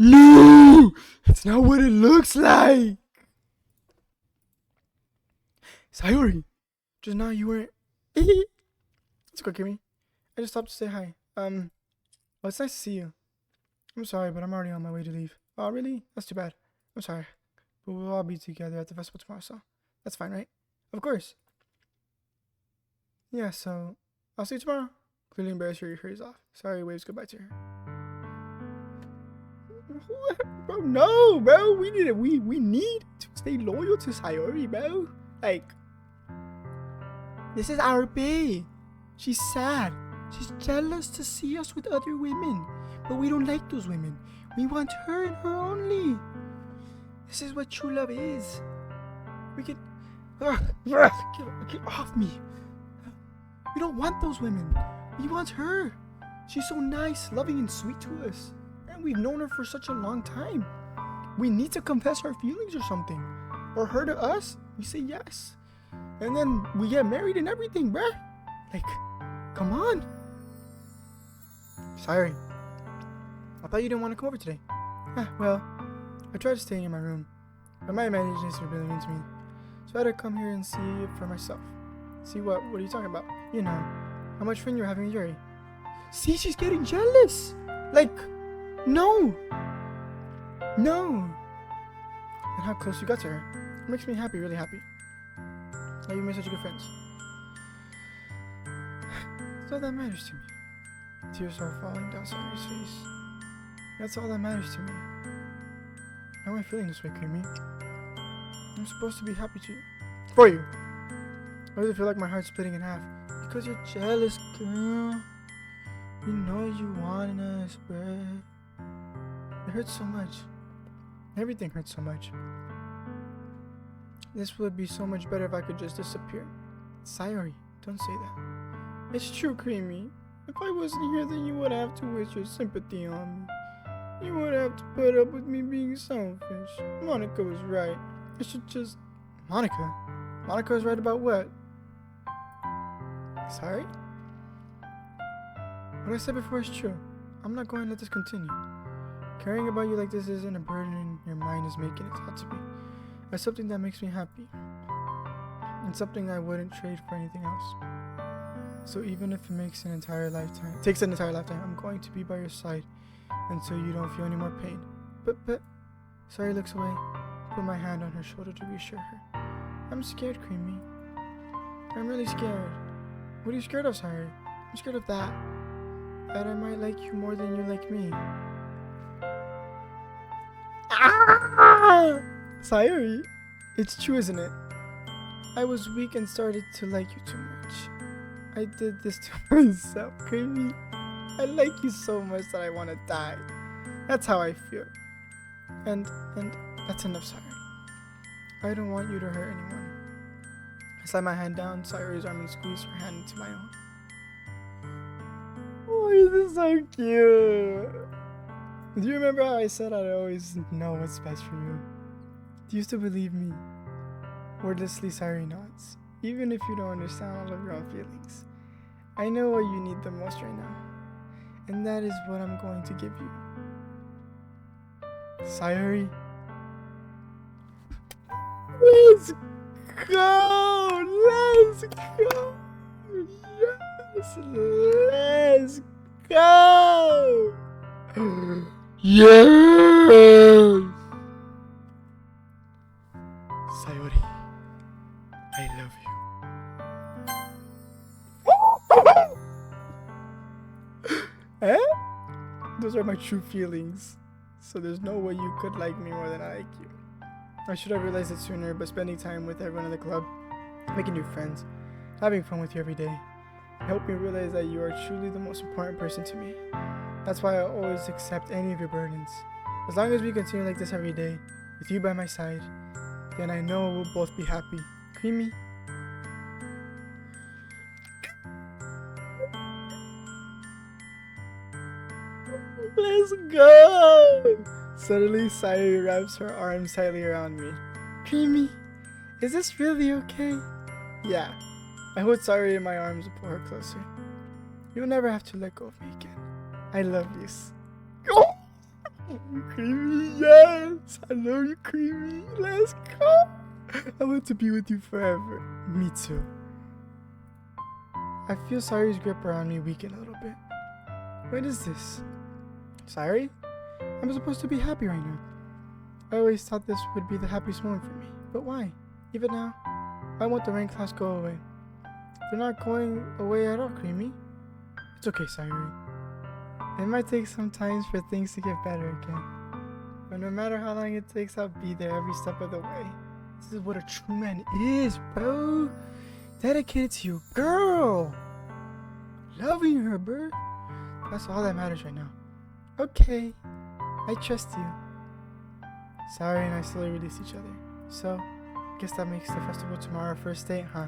No! It's not what it looks like! Sayori! Just now you weren't. It's okay, Kimmy. I just stopped to say hi. Well, it's nice to see you. I'm sorry, but I'm already on my way to leave. Oh, really? That's too bad. I'm sorry. But we'll all be together at the festival tomorrow, so that's fine, right? Of course. Yeah, so I'll see you tomorrow. Clearly embarrassed, her hurries off. Sorry, waves goodbye to her. Bro, no, bro. We need to stay loyal to Sayori, bro. Like, this is our bae. She's sad. She's jealous to see us with other women. But we don't like those women. We want her and her only. This is what true love is. We can... Get off me. We don't want those women. We want her. She's so nice, loving, and sweet to us. And we've known her for such a long time. We need to confess our feelings or something. Or her to us. We say yes. And then we get married and everything, bruh. Like, come on. Sorry. I thought you didn't want to come over today. Well, I tried to stay in my room. But my imagination really means me. So I had to come here and see it for myself. See what? What are you talking about? You know, how much fun you're having with Yuri. See, she's getting jealous. Like, no. No. And how close you got to her. It makes me happy, really happy. Now you made such good friends. It's all that matters to me. Tears are falling down Sayori's face. That's all that matters to me. Why am I feeling this way, Creamy? I'm supposed to be happy for you. Why does it feel like my heart's splitting in half? Because you're jealous, girl. You know you wanted us, bruh. It hurts so much. Everything hurts so much. This would be so much better if I could just disappear. Sayori, don't say that. It's true, Creamy. If I wasn't here, then you would have to waste your sympathy on me. You would have to put up with me being selfish. Monica was right. I should just... Monica? Monica was right about what? Sorry? What I said before is true. I'm not going to let this continue. Caring about you like this isn't a burden your mind is making it out to be. It's something that makes me happy. And something I wouldn't trade for anything else. So even if it takes an entire lifetime, I'm going to be by your side until you don't feel any more pain. But, Sayori looks away. Put my hand on her shoulder to reassure her. I'm scared, Creamy. I'm really scared. What are you scared of, Sayori? I'm scared of that. That I might like you more than you like me. Ah! Sayori, it's true, isn't it? I was weak and started to like you too much. I did this to myself, Creamy. I like you so much that I want to die. That's how I feel. And that's enough, Sayori. I don't want you to hurt anyone. I slide my hand down Sayori's arm and squeeze her hand into my own. Oh, this is so cute. Do you remember how I said I'd always know what's best for you? Do you still believe me? Wordlessly, Sayori nods. Even if you don't understand all of your own feelings. I know what you need the most right now. And that is what I'm going to give you. Sayori. Let's go! Let's go! Yes! Let's go! Yes! Sayori, I love you. Eh? Those are my true feelings. So there's no way you could like me more than I like you. I should have realized it sooner, but spending time with everyone in the club, making new friends, having fun with you every day, helped me realize that you are truly the most important person to me. That's why I always accept any of your burdens. As long as we continue like this every day, with you by my side, then I know we'll both be happy. Creamy? Let's go! Suddenly, Sayori wraps her arms tightly around me. Creamy, is this really okay? Yeah. I hold Sayori in my arms and pull her closer. You'll never have to let go of me again. I love you. Oh! Creamy, yes! I love you, Creamy. Let's go! I want to be with you forever. Me too. I feel Sayori's grip around me weaken a little bit. What is this? Sayori? I'm supposed to be happy right now. I always thought this would be the happiest moment for me. But why? Even now, I want the rain clouds go away. They're not going away at all, Creamy. It's okay, Sayori. It might take some time for things to get better again. But no matter how long it takes, I'll be there every step of the way. This is what a true man is, bro. Dedicated to your girl. Loving her, bro. That's all that matters right now. Okay. I trust you. Sayori and I slowly release each other. So, I guess that makes the festival tomorrow our first date, huh?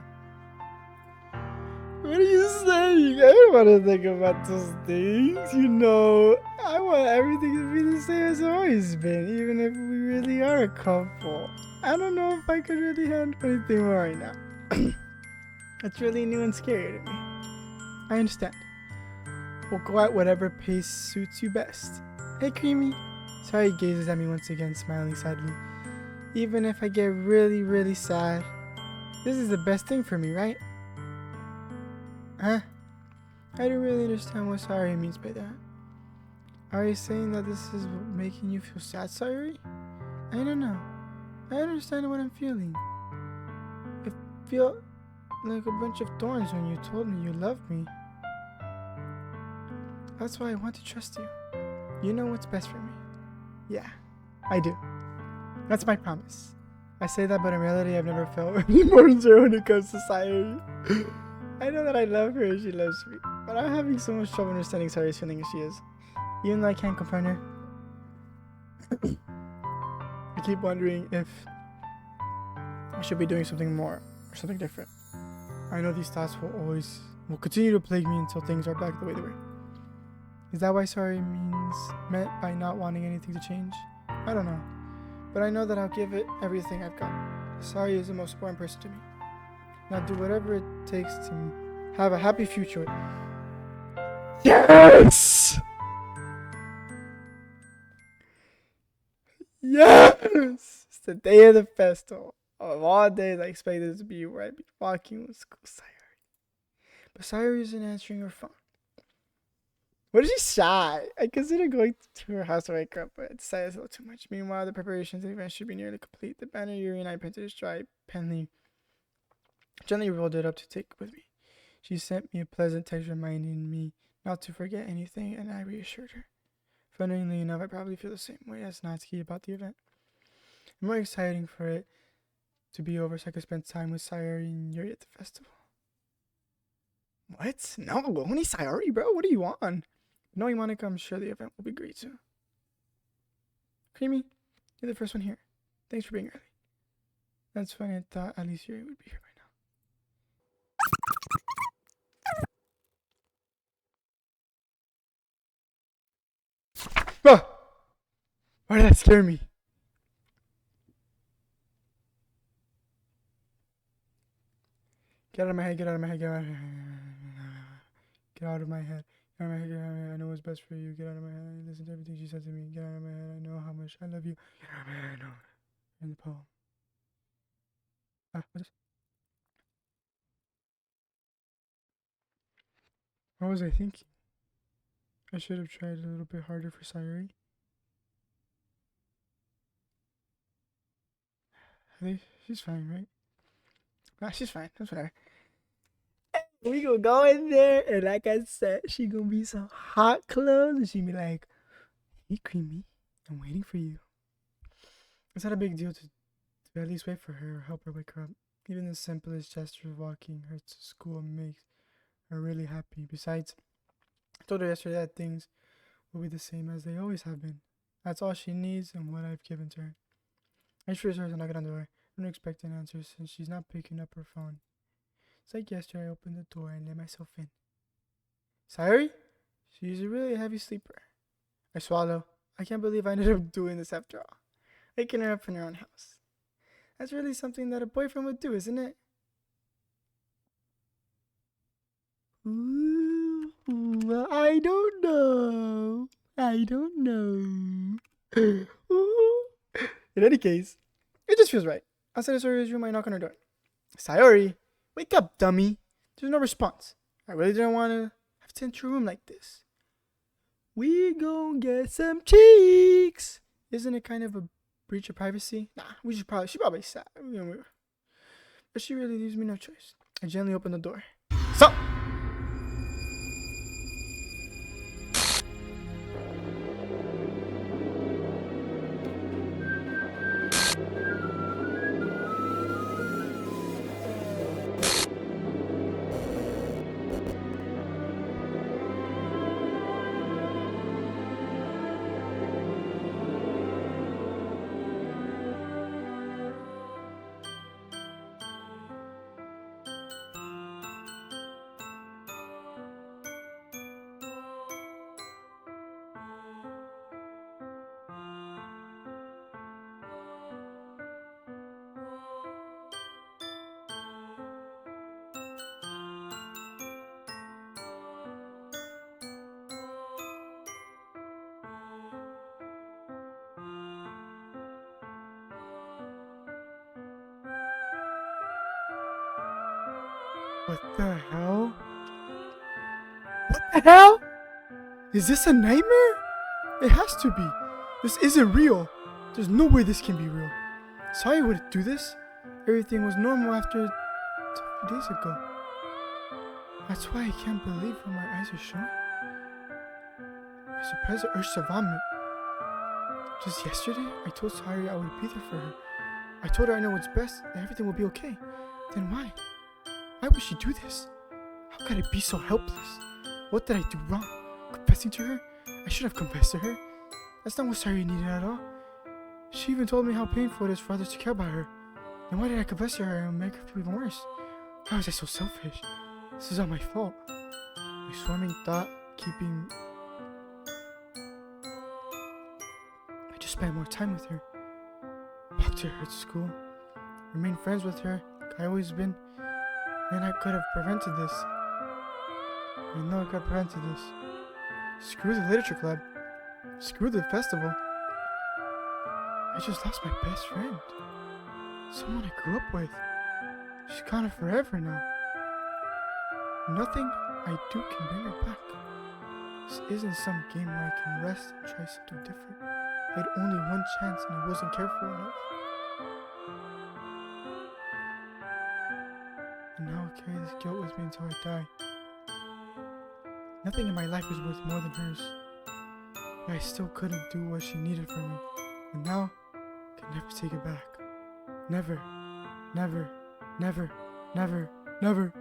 What are you saying? I don't want to think about those things. You know, I want everything to be the same as it's always been, even if we really are a couple. I don't know if I could really handle anything more right now. It's really new and scary to me. I understand. We'll go at whatever pace suits you best. Hey, Creamy. Sayori gazes at me once again, smiling sadly. Even if I get really, really sad, this is the best thing for me, right? Huh? I don't really understand what Sayori means by that. Are you saying that this is making you feel sad, Sayori? I don't know. I understand what I'm feeling. It felt like a bunch of thorns when you told me you loved me. That's why I want to trust you. You know what's best for me. Yeah, I do. That's my promise. I say that, but in reality, I've never felt any more sure when it comes to Sayuri. I know that I love her and she loves me, but I'm having so much trouble understanding Sayuri's feeling as she is. Even though I can't confront her, I keep wondering if I should be doing something more or something different. I know these thoughts will continue to plague me until things are back the way they were. Is that why sorry meant by not wanting anything to change? I don't know. But I know that I'll give it everything I've got. Sorry is the most important person to me. And I'll do whatever it takes to have a happy future. Yes! Yes! It's the day of the festival. Of all days, I expected it to be where I'd be walking with school Sayuri. But Sayuri isn't answering her phone. What is she shy? I consider going to her house to wake up, but it's a little too much. Meanwhile, the preparations of the event should be nearly complete. The banner Yuri and I printed is dry, gently rolled it up to take with me. She sent me a pleasant text reminding me not to forget anything, and I reassured her. Funnily enough, I probably feel the same way as Natsuki about the event. I'm more excited for it to be over so I could spend time with Sayuri and Yuri at the festival. What? No, only Sayuri, bro. What are you on? Knowing Monica, I'm sure the event will be great too. Creamy, you're the first one here. Thanks for being early. That's funny, I thought at least Yuri would be here by now. Ah! Why did that scare me? Get out of my head, get out of my head, get out of my head. Get out of my head. Get out of my head, get out of my head. I know what's best for you. Get out of my head. Listen to everything she said to me. Get out of my head. I know how much I love you. Get out of my head. I know. In the poem. What's this? What was I thinking? I should have tried a little bit harder for Sayuri. She's fine, right? Nah, she's fine. That's whatever. We gonna go in there, and like I said, she gonna be some hot clothes, and she be like, "Hey, Creamy, I'm waiting for you." It's not a big deal to at least wait for her or help her wake her up. Even the simplest gesture of walking her to school makes her really happy. Besides, I told her yesterday that things will be the same as they always have been. That's all she needs and what I've given to her. I just realized I knocked on the door. I don't expect an answer since she's not picking up her phone. It's like yesterday I opened the door and let myself in. Sayuri? She's a really heavy sleeper. I swallow. I can't believe I ended up doing this after all. Waking her up in her own house. That's really something that a boyfriend would do, isn't it? Ooh, I don't know. I don't know. Ooh. In any case, it just feels right. Outside of Sayuri's room, I knock on her door. Sayuri, wake up, dummy. There's no response. I really didn't want to have to enter a room like this. We gon' get some cheeks. Isn't it kind of a breach of privacy? Nah, she probably sad. But she really leaves me no choice. I gently open the door. So. What the hell? What the hell? Is this a nightmare? It has to be. This isn't real. There's no way this can be real. Sorry I wouldn't do this. Everything was normal after a few days ago. That's why I can't believe what my eyes are showing. I suppressed the urge to vomit. Just yesterday, I told Sari I would be there for her. I told her I know what's best and everything will be okay. Then why? Why would she do this? How could I be so helpless? What did I do wrong? Confessing to her? I should have confessed to her. That's not what Sari needed at all. She even told me how painful it is for others to care about her. Then why did I confess to her and make her feel even worse? Why was I so selfish? This is all my fault. My swarming thought keeping... I just spent more time with her. Walked to her at school. Remained friends with her like I always been. Then I could have prevented this. I know I could have prevented this. Screw the literature club. Screw the festival. I just lost my best friend. Someone I grew up with. She's gone forever now. Nothing I do can bring her back. This isn't some game where I can rest and try something different. I had only one chance and I wasn't careful enough. And now I'll carry this guilt with me until I die. Nothing in my life is worth more than hers. But I still couldn't do what she needed from me. And now, I can never take it back. Never, never, never, never, never.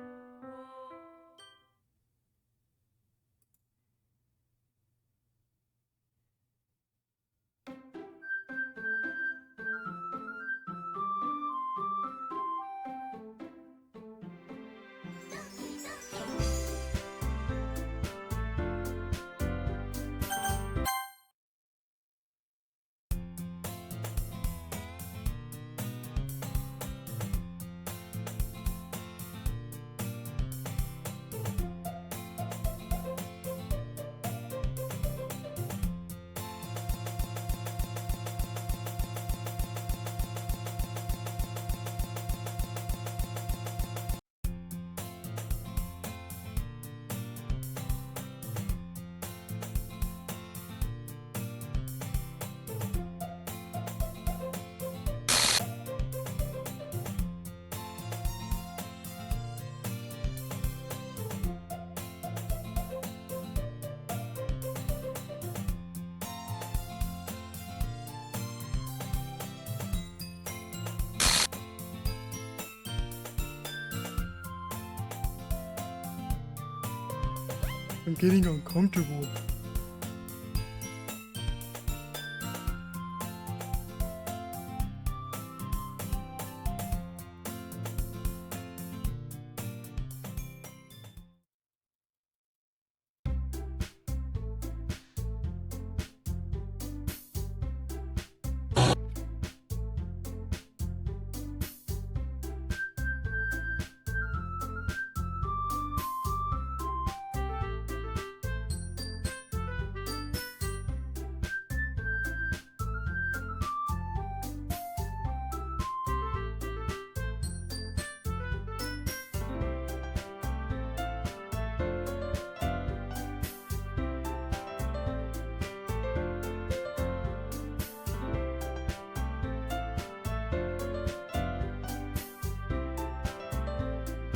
I'm getting uncomfortable.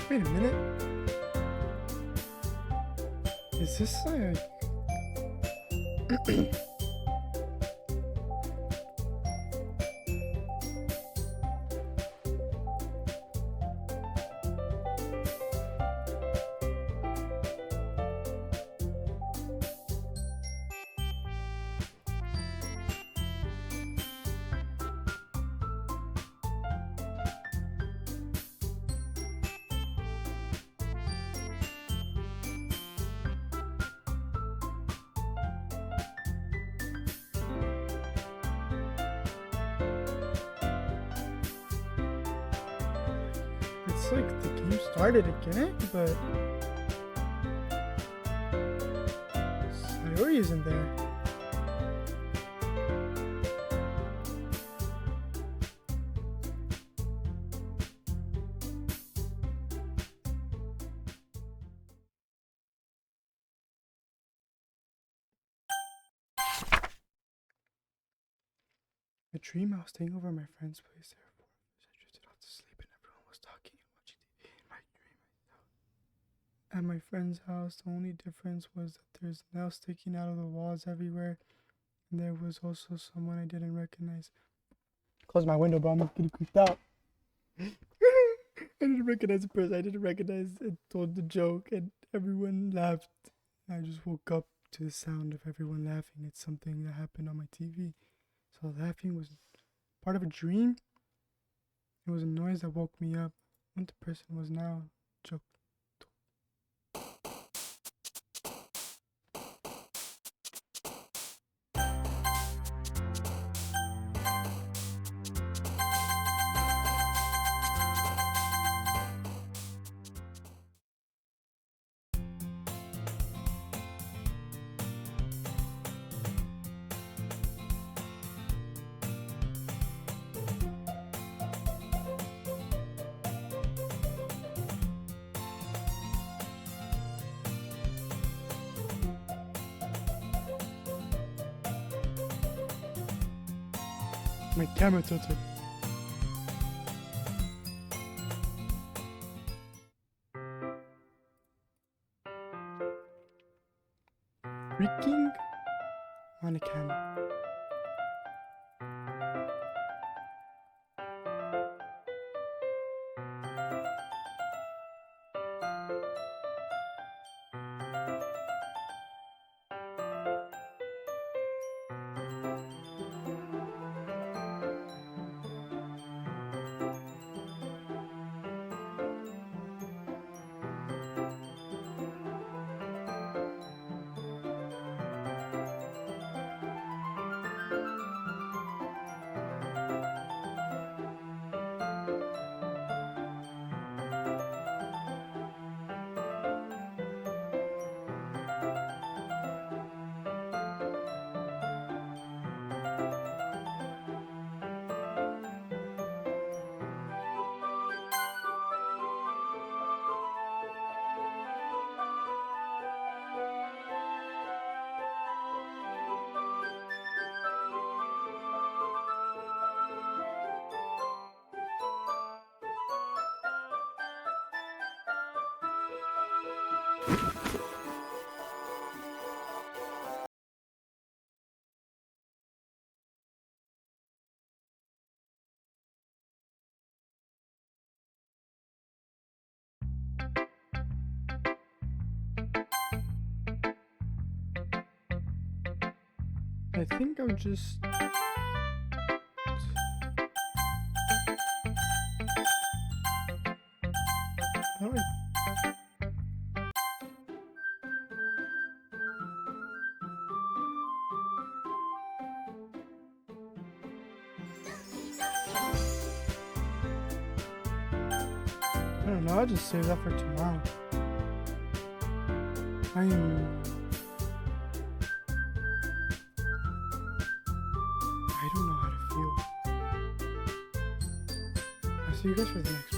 Wait a minute. Is this like... It's like the game started again, but Sayori isn't there. I dream I was staying over at my friend's place there. I drifted off to sleep and everyone was talking and watching TV in my dream. at my friend's house. The only difference was that there's nails sticking out of the walls everywhere. And there was also someone I didn't recognize. Close my window, bro. I'm getting creeped out. I didn't recognize the person. I didn't recognize it. Told the joke and everyone laughed. I just woke up to the sound of everyone laughing. It's something that happened on my TV. So laughing was part of a dream. It was a noise that woke me up. What the person was now. Joke. My camera tilted. Freaking on a camera. I think I'll just... How do I... I don't know, I'll just save that for tomorrow. I don't know how to feel. I'll see you guys for the next one.